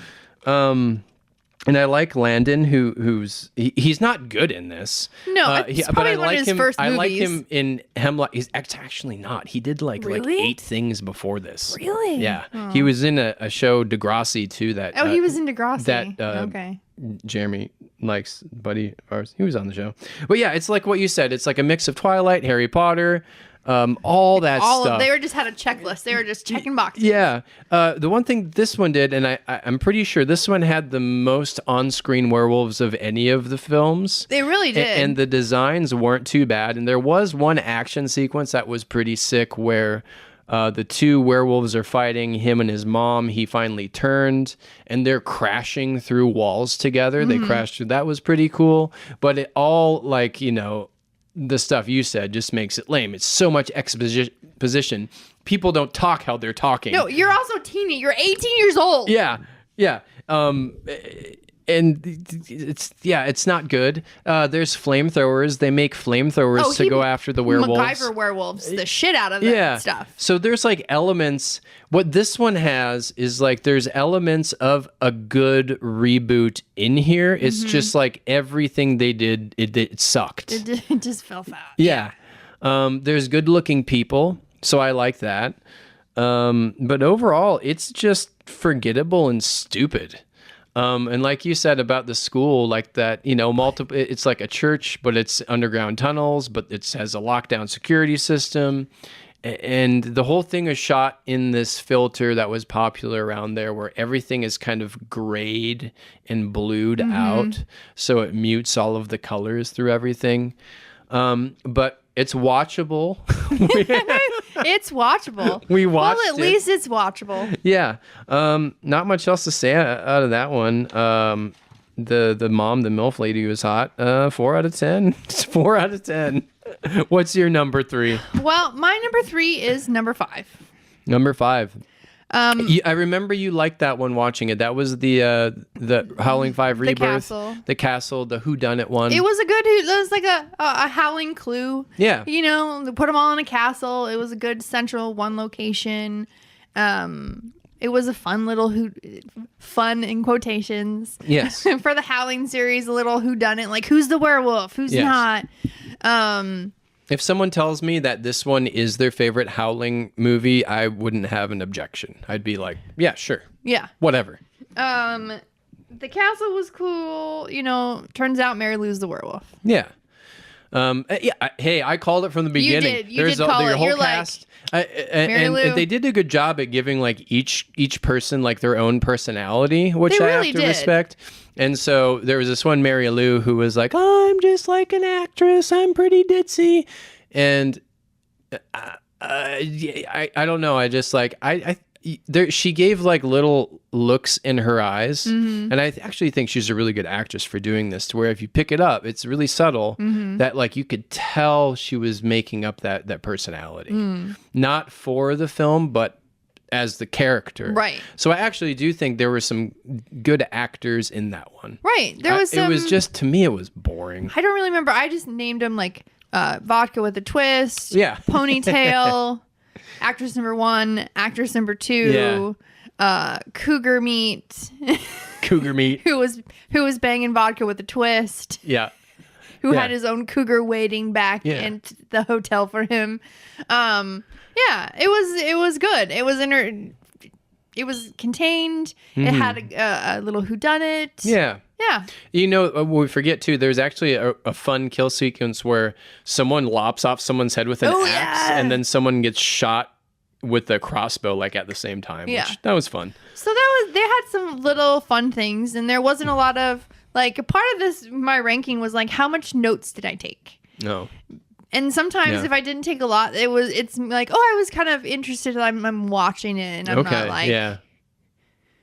And I like Landon, who's he's not good in this. No, it's probably one of his first movies. I like him in Hemlock. He's actually not. He did like 8 things before this. Really? Yeah. Oh. He was in a show, Degrassi, too. He was in Degrassi. Okay. Jeremy likes, buddy of ours. He was on the show. But yeah, it's like what you said. It's like a mix of Twilight, Harry Potter, all that stuff. They just had a checklist. They were just checking boxes. Yeah. The one thing this one did, and I'm pretty sure this one had the most on-screen werewolves of any of the films. They really did. And the designs weren't too bad. And there was one action sequence that was pretty sick where the 2 werewolves are fighting, him and his mom. He finally turned, and they're crashing through walls together. They crashed through. That was pretty cool. But it all, like, the stuff you said just makes it lame. It's so much exposition. People don't talk how they're talking. No, you're also teeny. You're 18 years old. Yeah. And it's not good. There's flamethrowers. They make flamethrowers to go after the werewolves. MacGyver werewolves the shit out of that stuff. So there's like elements. What this one has is like there's elements of a good reboot in here. It's just like everything they did, it sucked. It just fell flat. Yeah. There's good looking people, so I like that. But overall, it's just forgettable and stupid. And like you said about the school, like that, multiple, it's like a church, but it's underground tunnels, but it has a lockdown security system. And the whole thing is shot in this filter that was popular around there where everything is kind of grayed and blued out. So it mutes all of the colors through everything. But it's watchable. It's watchable. We watched at least it's watchable. Yeah. Not much else to say out of that one. The mom, the MILF lady was hot. 4 out of 10. It's 4 out of 10. What's your number 3? Well, my number 3 is number 5. Number 5. I remember you liked that one watching it. That was the Howling 5 Rebirth. The castle, the whoddunit one. It was it was like a Howling clue. Yeah. They put them all in a castle. It was a good central one location. It was a fun little fun in quotations. Yes. For the Howling series, a little whodunit, like who's the werewolf, who's not. If someone tells me that this one is their favorite Howling movie, I wouldn't have an objection. I'd be like, yeah, sure. Yeah. Whatever. The castle was cool. Turns out Mary Lou's the werewolf. Yeah. Hey, I called it from the beginning. You did call it. Whole cast. And they did a good job at giving like each person like their own personality, which I have to respect. And so there was this one Mary Lou who was like, I'm just like an actress. I'm pretty ditzy. And I don't know. I just like, she gave like little looks in her eyes. And I actually think she's a really good actress for doing this, to where if you pick it up, it's really subtle that like you could tell she was making up that personality. Not for the film, but as the character. Right. So I actually do think there were some good actors in that one. Right. There was it was just, to me, it was boring. I don't really remember. I just named them like Vodka with a Twist. Yeah. Ponytail. Actress number 1. Actress number 2. Yeah. Cougar Meat. Cougar Meat. who was banging Vodka with a Twist. Yeah. Who had his own cougar waiting back in the hotel for him. Yeah, it was good. It was it was contained. It had a little whodunit. Yeah. Yeah. We forget too, there's actually a fun kill sequence where someone lops off someone's head with an axe and then someone gets shot with a crossbow like at the same time. Yeah. That was fun. So they had some little fun things, and there wasn't a lot of like a part of this, my ranking was like, how much notes did I take? No. And sometimes if I didn't take a lot, it's like, oh, I was kind of interested. I'm watching it, and I'm not like, yeah.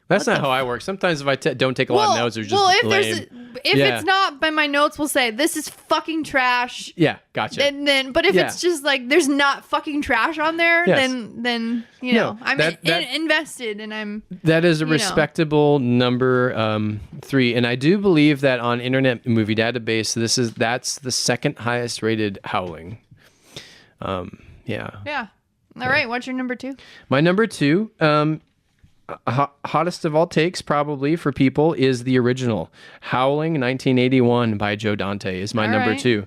That's not how I work. Sometimes if I don't take a lot of notes, or just lame. If it's not by my notes, we'll say this is fucking trash. Yeah, gotcha. And then, but if it's just like there's not fucking trash on there, then you know I'm invested, and I'm. That is a respectable number 3, and I do believe that on Internet Movie Database, that's the second highest rated Howling. Yeah. All right, what's your number 2? My number 2. Hottest of all takes probably for people is the original Howling 1981 by Joe Dante is my number 2.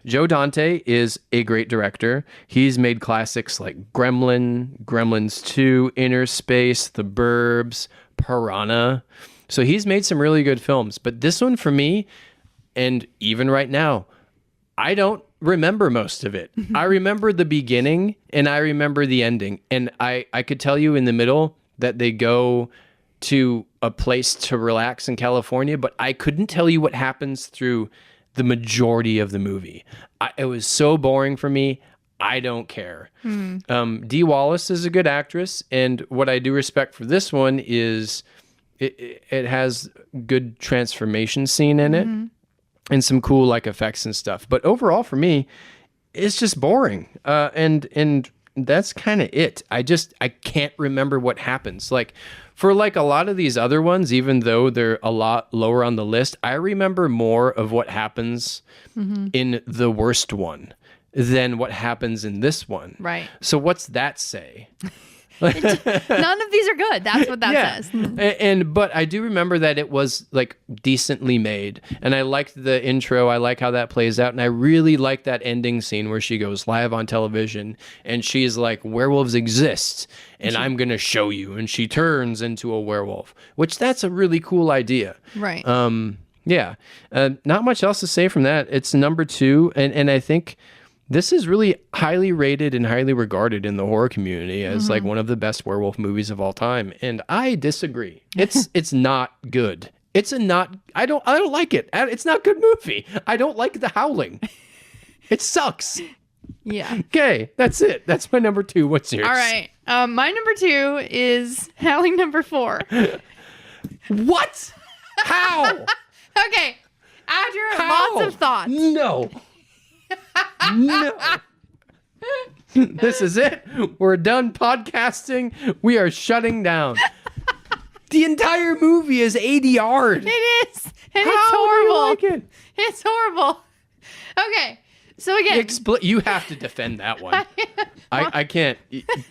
Joe Dante is a great director. He's made classics like Gremlins 2, Inner Space, The Burbs, Piranha. So he's made some really good films, but this one for me, and even right now, I don't remember most of it. I remember the beginning and I remember the ending, and I could tell you in the middle that they go to a place to relax in California, but I couldn't tell you what happens through the majority of the movie. It was so boring for me. I don't care. Dee Wallace is a good actress, and what I do respect for this one is it has good transformation scene in it and some cool like effects and stuff. But overall for me, it's just boring. And that's kind of it. I can't remember what happens. Like for like a lot of these other ones, even though they're a lot lower on the list, I remember more of what happens in the worst one than what happens in this one. Right. So what's that say? None of these are good. That's what that says. But I do remember that it was like decently made, and I liked the intro. I like how that plays out, and I really like that ending scene where she goes live on television and she's like, werewolves exist and I'm gonna show you, and she turns into a werewolf, which that's a really cool idea. Right. Not much else to say from that. It's number 2, and I think this is really highly rated and highly regarded in the horror community as like one of the best werewolf movies of all time. And I disagree. It's not good. I don't like it. It's not a good movie. I don't like The Howling. It sucks. Yeah. Okay, that's it. That's my number 2. What's yours? All right. My number 2 is Howling number 4. What? How? Okay. After lots of thoughts. No. This is it. We're done podcasting. We are shutting down. The entire movie is ADR'd. It is. And How it's horrible. do you like it? It's horrible. Okay. So again, you have to defend that one. I can't.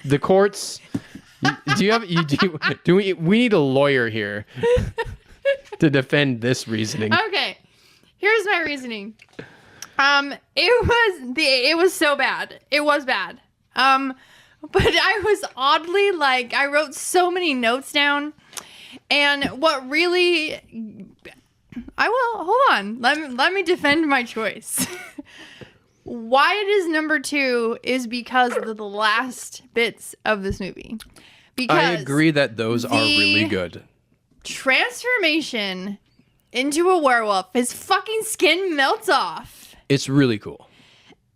The courts. We need a lawyer here to defend this reasoning. Okay. Here's my reasoning. It was so bad. It was bad. But I was oddly like, I wrote so many notes down, and what really, hold on. Let me defend my choice. Why it is number 2 is because of the last bits of this movie. Because I agree that those are really good. Transformation into a werewolf, his fucking skin melts off. It's really cool.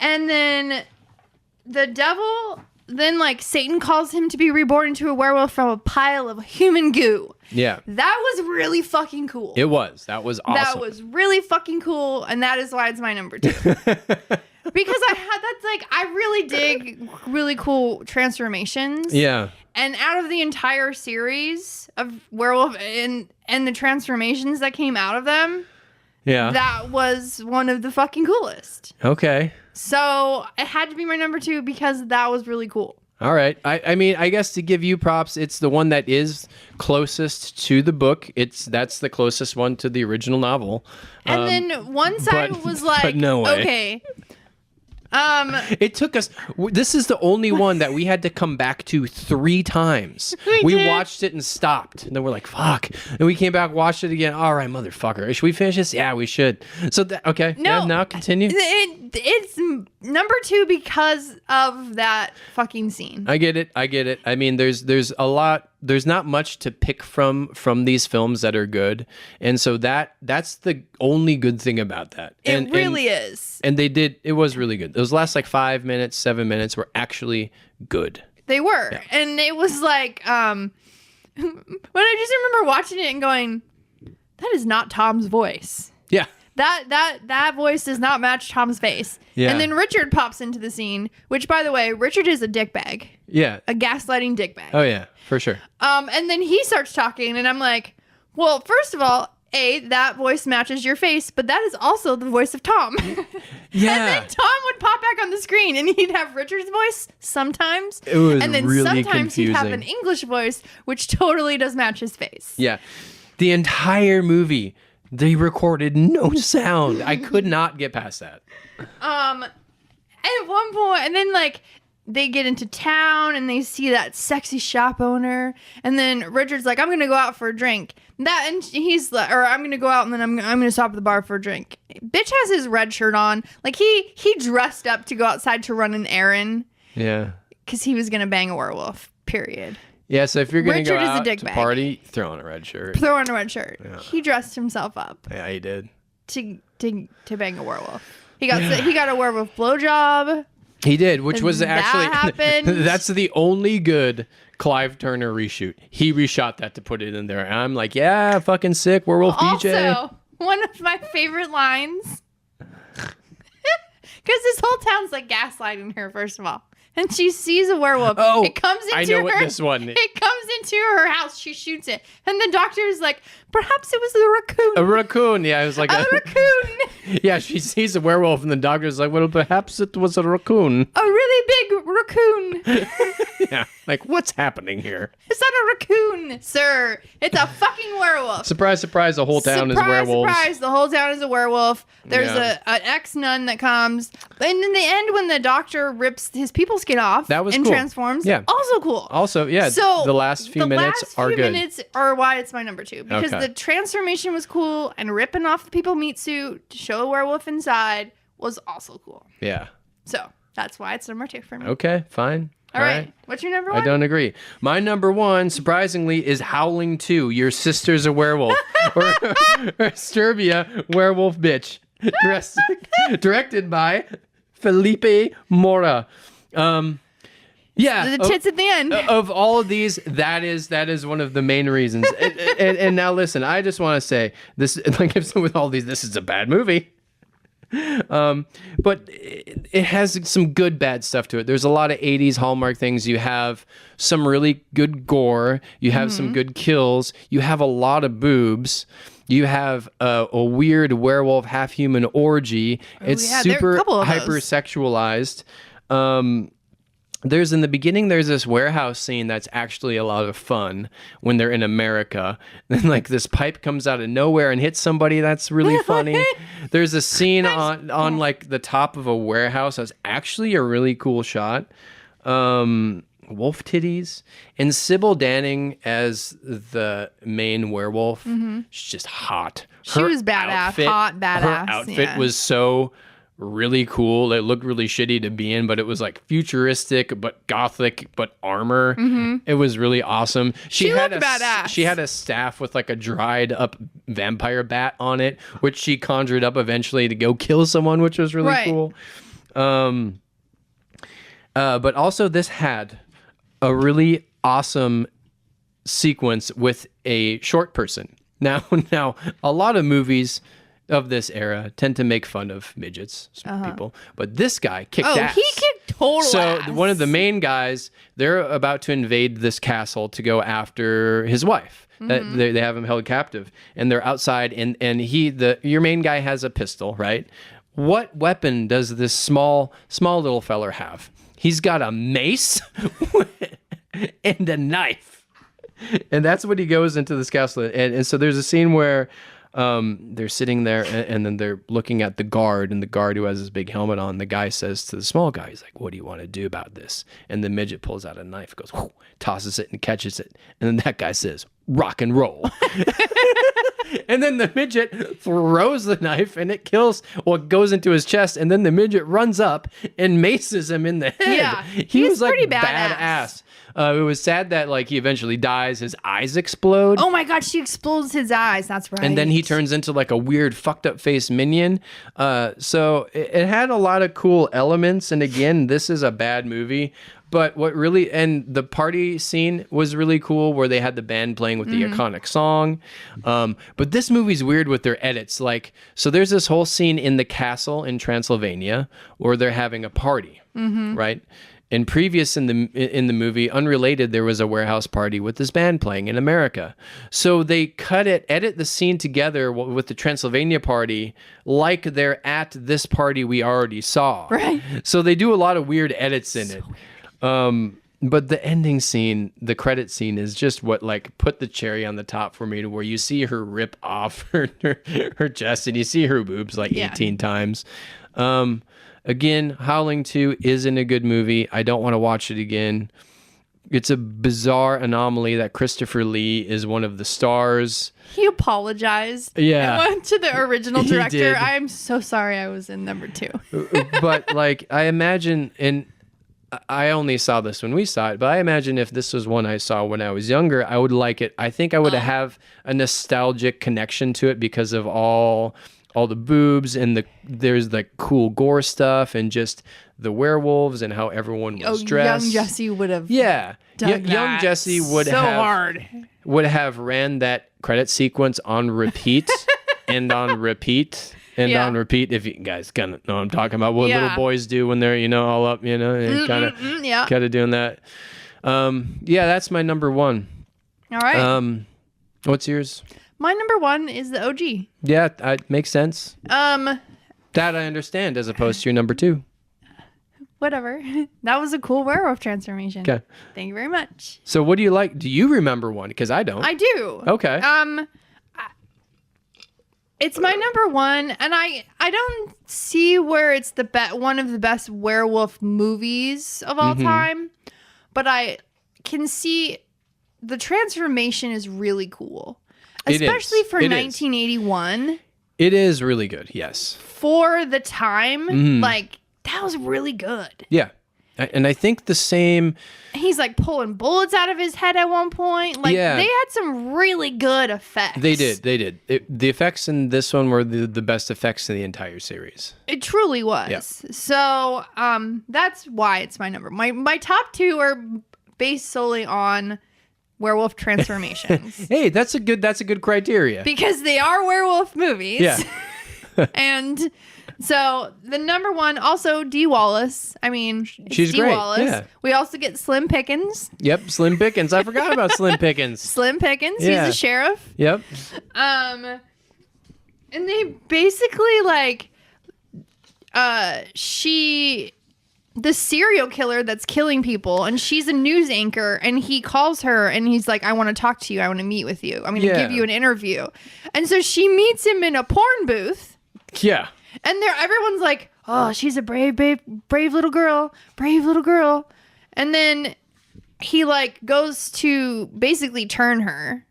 And then the devil, like Satan calls him to be reborn into a werewolf from a pile of human goo. Yeah. That was really fucking cool. It was. That was awesome. That was really fucking cool. And that is why it's my number 2. Because I really dig really cool transformations. Yeah. And out of the entire series of werewolf and the transformations that came out of them, yeah, that was one of the fucking coolest. Okay. So it had to be my number 2 because that was really cool. All right. I mean, I guess to give you props, it's the one that is closest to the book. That's the closest one to the original novel. And then once I was like, but no way. Okay. It took us. This is the only one that we had to come back to 3 times. We watched it and stopped, and then we're like, "Fuck!" And we came back, watched it again. All right, motherfucker, should we finish this? Yeah, we should. So okay, no, yeah, now continue. It's number 2 because of that fucking scene. I get it. I mean, there's a lot there's not much to pick from these films that are good, and so that's the only good thing about that. It really is. And it was really good. Those last like 5 minutes, 7 minutes were actually good. They were. Yeah. And it was like, but I just remember watching it and going, that is not Tom's voice. Yeah. That voice does not match Tom's face. Yeah. And then Richard pops into the scene, which, by the way, Richard is a dickbag. Yeah. A gaslighting dickbag. Oh, yeah, for sure. And then he starts talking, and I'm like, well, first of all, that voice matches your face, but that is also the voice of Tom. Yeah. And then Tom would pop back on the screen, and he'd have Richard's voice sometimes. It was and then really sometimes confusing. He'd have an English voice, which totally does match his face. Yeah. The entire movie, they recorded no sound. I could not get past that. At one point, and then like they get into town and they see that sexy shop owner, and then Richard's like, I'm gonna go out for a drink. And he's like, or I'm gonna go out and then I'm gonna stop at the bar for a drink. Bitch has his red shirt on. Like he dressed up to go outside to run an errand. Yeah. Because he was gonna bang a werewolf. Period. Yeah, so if you're going to go out to bag. party, throw on a red shirt. Throw on a red shirt. Yeah. He dressed himself up. Yeah, he did. To bang a werewolf. He got a werewolf blowjob. He did, which was actually happened. That's the only good Clive Turner reshoot. He reshot that to put it in there. And I'm like, yeah, fucking sick, werewolf DJ. Also, one of my favorite lines. Because this whole town's like gaslighting her, first of all. And she sees a werewolf. Oh, it comes into I know what this one is. It comes into her house. She shoots it. And the doctor is like, perhaps it was the raccoon. A raccoon. Yeah, it was like a raccoon. Yeah, she sees a werewolf and the doctor's like, well, perhaps it was a raccoon. A really big raccoon. Yeah, like, what's happening here? It's not a raccoon, sir. It's a fucking werewolf. Surprise, surprise, the whole town is werewolves. Surprise, the whole town is a werewolf. There's an ex-nun that comes. And in the end, when the doctor rips his people skin off that was and cool. transforms, yeah. also cool. Also, yeah, so the last few minutes are good. The last few minutes are why it's my number 2. Because the transformation was cool, and ripping off the people meat suit to show a werewolf inside was also cool. Yeah. So that's why it's number 2 for me. Okay, fine. All right. What's your number 1? I don't agree. My number 1, surprisingly, is Howling 2, Your Sister's a Werewolf. or Sturbia, Werewolf Bitch. Directed by Felipe Mora. Yeah. The tits at the end. Of all of these, that is one of the main reasons. and now listen, I just want to say this, like I've said with all these, this is a bad movie. But it has some good bad stuff to it. There's a lot of 80s Hallmark things. You have some really good gore. You have some good kills. You have a lot of boobs. You have a weird werewolf half human orgy. It's super hypersexualized. In the beginning, there's this warehouse scene that's actually a lot of fun when they're in America. Then like this pipe comes out of nowhere and hits somebody. That's really funny. There's a scene on like the top of a warehouse. That's actually a really cool shot. Wolf titties. And Sybil Danning as the main werewolf. She's just hot. She was badass. Hot badass. Her outfit was so really cool. It looked really shitty to be in, but it was like futuristic but gothic but armor. It was really awesome. She looked badass. She had a staff with like a dried up vampire bat on it, which she conjured up eventually to go kill someone, which was really cool. But also this had a really awesome sequence with a short person. Now a lot of movies of this era tend to make fun of midgets, people, but this guy kicked ass. He kicked total ass. So one of the main guys, they're about to invade this castle to go after his wife. They have him held captive, and they're outside, and your main guy has a pistol, right? What weapon does this small little feller have? He's got a mace and a knife, and that's what he goes into this castle. And so there's a scene where they're sitting there and then they're looking at the guard, and the guard who has his big helmet on, the guy says to the small guy, he's like, what do you want to do about this? And the midget pulls out a knife, goes, whoo, tosses it and catches it. And then that guy says, rock and roll. And then the midget throws the knife and it goes into his chest. And then the midget runs up and maces him in the head. Yeah, he was like pretty badass. It was sad that like he eventually dies. His eyes explode. Oh my God, she explodes his eyes. That's right. And then he turns into like a weird fucked up face minion. So it had a lot of cool elements. And again, this is a bad movie. But what really, and the party scene was really cool where they had the band playing with the iconic song. But this movie's weird with their edits. Like, so there's this whole scene in the castle in Transylvania where they're having a party, right? And previous in the movie, unrelated, there was a warehouse party with this band playing in America. So they edit the scene together with the Transylvania party like they're at this party we already saw. Right. So they do a lot of weird edits in it. But the ending scene, the credit scene, is just what like put the cherry on the top for me, to where you see her rip off her chest and you see her boobs like 18 times. Again, Howling 2 isn't a good movie. I don't want to watch it again. It's a bizarre anomaly that Christopher Lee is one of the stars. He apologized. Yeah. And went to the original He director. did. I'm so sorry I was in number 2. But like, I imagine, and I only saw this when we saw it, but I imagine if this was one I saw when I was younger, I would like it. I think I would have a nostalgic connection to it because of all the boobs and there's like cool gore stuff and just the werewolves and how everyone was dressed. Young Jesse would have Yeah. done Young that Jesse would so have hard. Would have ran that credit sequence on repeat and on repeat and Yeah. on repeat. If you guys kind of know what I'm talking about, what little Yeah. boys do when they're, all up, and kind of doing that. Yeah, that's my number one. All right. What's yours? My number 1 is the OG. Yeah, it makes sense. That I understand, as opposed to your number 2. Whatever. That was a cool werewolf transformation. Okay. Thank you very much. So what do you like? Do you remember one? Because I don't. I do. Okay. It's my number 1, and I don't see where it's one of the best werewolf movies of all time, but I can see the transformation is really cool, especially for 1981. It is really good. Yes. For the time, like that was really good. Yeah. And I think the same. He's like pulling bullets out of his head at one point. Like Yeah. they had some really good effects. They did. The effects in this one were the best effects in the entire series. It truly was. Yeah. So that's why it's my number. My top 2 are based solely on werewolf transformations. Hey, that's a good criteria. Because they are werewolf movies. Yeah. And so the number 1, also Dee Wallace. I mean, it's She's Dee great, Wallace. yeah. We also get Slim Pickens. Yep, Slim Pickens. I forgot about Slim Pickens. Slim Pickens. Yeah. He's the sheriff. Yep. And they basically like the serial killer that's killing people, and she's a news anchor, and he calls her and he's like, I want to talk to you. I want to meet with you. I'm going to give you an interview. And so she meets him in a porn booth. Yeah. And everyone's like, oh, she's a brave little girl. Brave little girl. And then he like goes to basically turn her,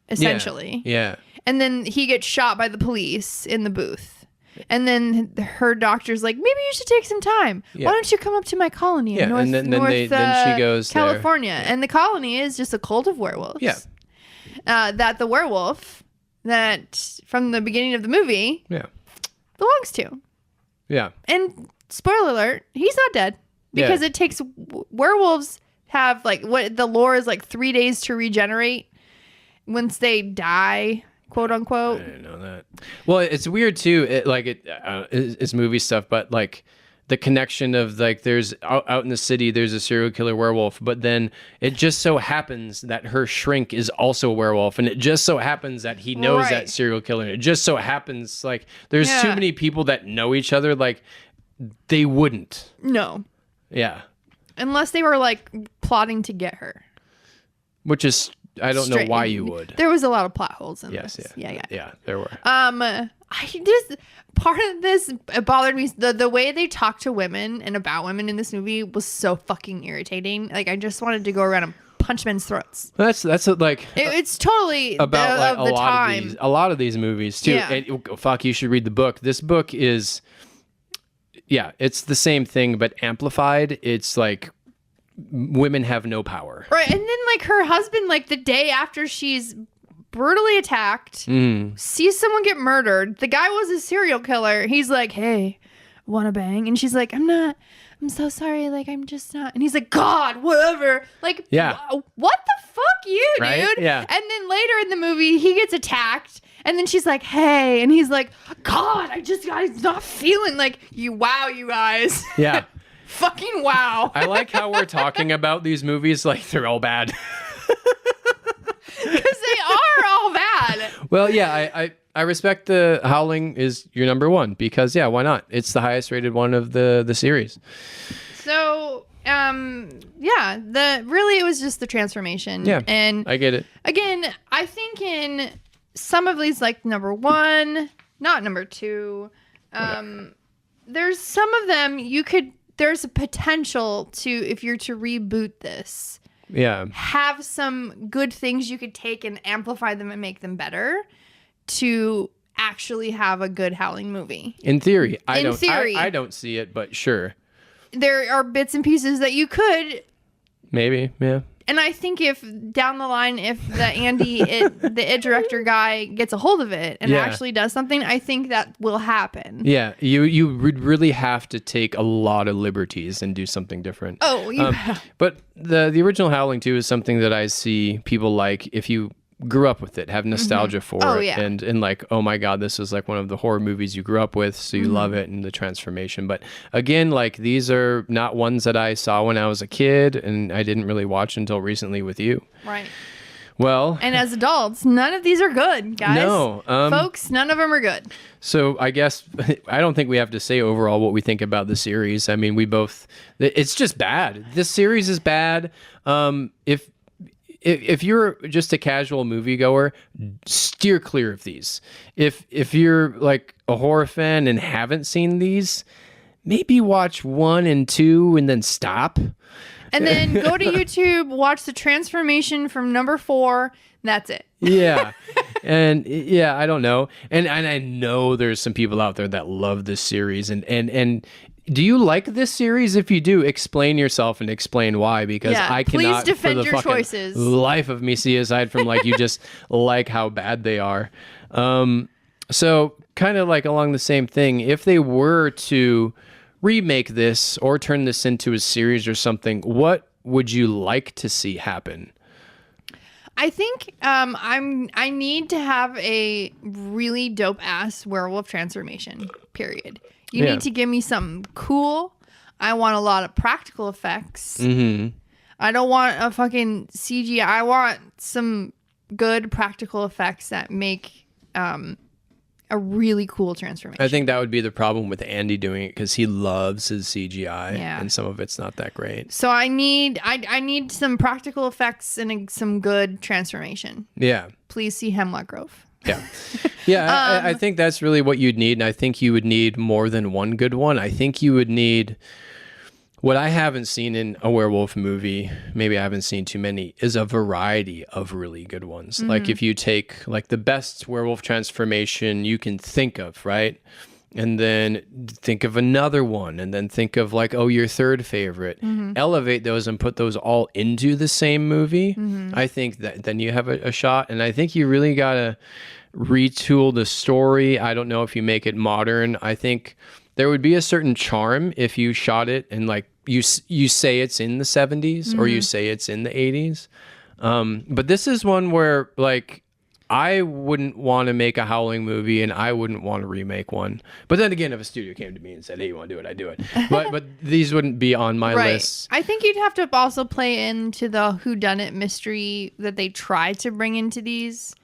essentially. Yeah. And then he gets shot by the police in the booth. And then her doctor's like, maybe you should take some time. Yeah. Why don't you come up to my colony in North, and then she goes there. California. And the colony is just a cult of werewolves. Yeah. That the werewolf that from the beginning of the movie belongs to. Yeah. And spoiler alert, he's not dead. Because it takes werewolves have like what the lore is like 3 days to regenerate once they die, quote unquote. I didn't know that. Well, it's weird too. It's movie stuff, but like the connection of like there's out in the city there's a serial killer werewolf, but then it just so happens that her shrink is also a werewolf, and it just so happens that he knows that serial killer. It just so happens like there's too many people that know each other. Like they wouldn't. No. Yeah. Unless they were like plotting to get her. Which is I don't know why you would. There was a lot of plot holes in Yes. this. Yeah. There were. I just part of this it bothered me. The way they talk to women and about women in this movie was so fucking irritating. Like I just wanted to go around and punch men's throats. That's like it's totally about like of the time. a lot of these movies too. Yeah. And, fuck, you should read the book. This book is, it's the same thing but amplified. It's like women have no power. Right. And then like her husband, like the day after she's brutally attacked, sees someone get murdered. The guy was a serial killer. He's like, hey, wanna bang? And she's like, I'm so sorry. Like, I'm just not. And he's like, God, whatever. Like, yeah. What the fuck you, right? dude? Yeah. And then later in the movie, he gets attacked. And then she's like, hey. And he's like, God, I'm not feeling like you. Wow, you guys. Yeah. Fucking wow. I like how we're talking about these movies like they're all bad. Because they are all bad. Well, yeah, I respect the Howling is your number one because, yeah, why not? It's the highest rated one of the series. So, yeah, it was just the transformation. Yeah, and I get it. Again, I think in some of these, like number 1, not number 2, there's some of them there's a potential to, if you're to reboot this, have some good things you could take and amplify them and make them better to actually have a good Howling movie. In theory. I don't see it, but sure. There are bits and pieces that you could. Maybe, yeah. And I think if down the line, if the the It director guy gets a hold of it and actually does something, I think that will happen. Yeah, you would really have to take a lot of liberties and do something different. Oh, but the original Howling 2 is something that I see people like if you grew up with it, have nostalgia for it, and like, oh my god, this is like one of the horror movies you grew up with, so you love it and the transformation. But again, like these are not ones that I saw when I was a kid, and I didn't really watch until recently with you. Right. Well, and as adults, none of these are good, guys. No, folks, none of them are good. So I guess I don't think we have to say overall what we think about the series. I mean, it's just bad. This series is bad. If you're just a casual moviegoer, steer clear of these. If you're like a horror fan and haven't seen these, maybe watch 1 and 2 and then stop. And then go to YouTube, watch the transformation from number 4. That's it. Yeah. And yeah, I don't know. And I know there's some people out there that love this series and do you like this series? If you do, explain yourself and explain why, because I cannot, please defend for the your fucking choices. Life of me, see, aside from like you just like how bad they are. So kind of like along the same thing, if they were to remake this or turn this into a series or something, what would you like to see happen? I think I need to have a really dope ass werewolf transformation. Period. You need to give me something cool. I want a lot of practical effects. Mm-hmm. I don't want a fucking CGI. I want some good practical effects that make a really cool transformation. I think that would be the problem with Andy doing it because he loves his CGI and some of it's not that great. So I need some practical effects and some good transformation. Yeah. Please see Hemlock Grove. Yeah. I think that's really what you'd need. And I think you would need more than one good one. I think you would need what I haven't seen in a werewolf movie, maybe I haven't seen too many, is a variety of really good ones. Mm-hmm. Like if you take like the best werewolf transformation you can think of, right? And then think of another one, and then think of like, oh, your third favorite. Mm-hmm. Elevate those and put those all into the same movie. Mm-hmm. I think that then you have a shot. And I think you really got to retool the story. I don't know if you make it modern. I think there would be a certain charm if you shot it and like you say it's in the 70s or you say it's in the 80s. But this is one where like, I wouldn't want to make a Howling movie, and I wouldn't want to remake one. But then again, if a studio came to me and said, "Hey, you want to do it?" I'd do it. But these wouldn't be on my list. I think you'd have to also play into the whodunit mystery that they try to bring into these.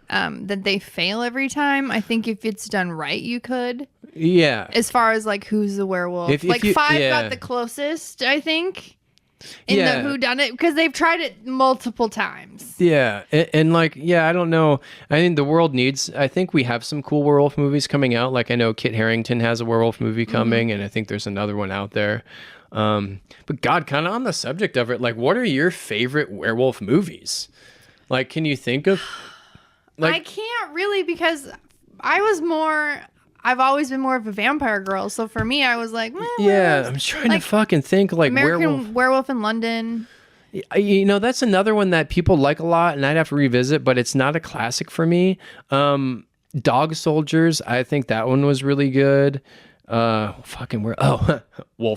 That they fail every time. I think if it's done right, you could. Yeah. As far as like who's the werewolf, if 5 got the closest, I think. In the whodunit, because they've tried it multiple times. Yeah, and like, I don't know. I think the world needs. I think we have some cool werewolf movies coming out. Like I know Kit Harington has a werewolf movie coming, and I think there's another one out there. But God, kind of on the subject of it, like, what are your favorite werewolf movies? Like, can you think of? Like, I can't really because I was more. I've always been more of a vampire girl. So for me, I was like, yeah, I'm trying to fucking think like American Werewolf in London. You know, that's another one that people like a lot, and I'd have to revisit, but it's not a classic for me. Dog Soldiers, I think that one was really good. Wolf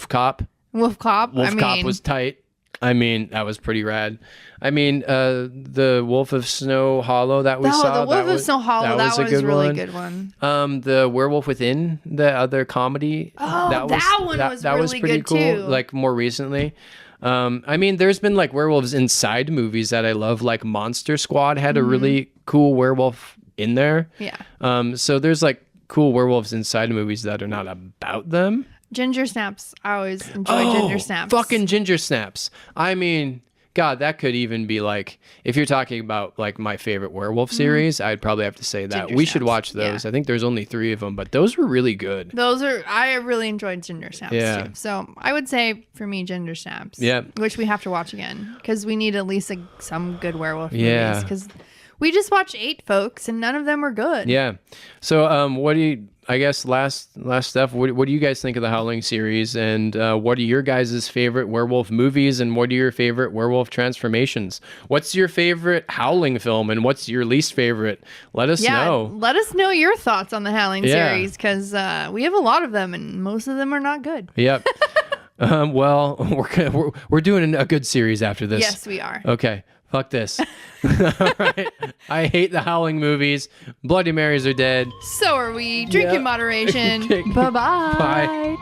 Cop. Wolf Cop. Cop was tight. I mean, that was pretty rad. I mean, the Wolf of Snow Hollow that we saw. The Wolf of Snow Hollow, that was a really good one. The Werewolf Within, the other comedy. Oh, that was really pretty good cool. too. Like more recently. I mean, there's been like werewolves inside movies that I love. Like Monster Squad had a really cool werewolf in there. Yeah. So there's like cool werewolves inside movies that are not about them. Ginger Snaps. I always enjoy Ginger Snaps. Fucking Ginger Snaps. I mean, God, that could even be like, if you're talking about like my favorite werewolf series, I'd probably have to say that. Ginger We should Snaps, watch those. yeah. I think there's only 3 of them, but those were really good. I really enjoyed Ginger Snaps too. So I would say for me, Ginger Snaps. Yeah. Which we have to watch again because we need at least some good werewolf Yeah. movies because we just watched 8 folks and none of them were good. Yeah. So, what do you? I guess last stuff. What do you guys think of the Howling series? And what are your guys' favorite werewolf movies? And what are your favorite werewolf transformations? What's your favorite Howling film? And what's your least favorite? Let us know. Let us know your thoughts on the Howling series because we have a lot of them and most of them are not good. Yep. Well, we're doing a good series after this. Yes, we are. Okay. Fuck this. All right. I hate the Howling movies. Bloody Marys are dead. So are we. Drink in moderation. Okay. Bye-bye. Bye.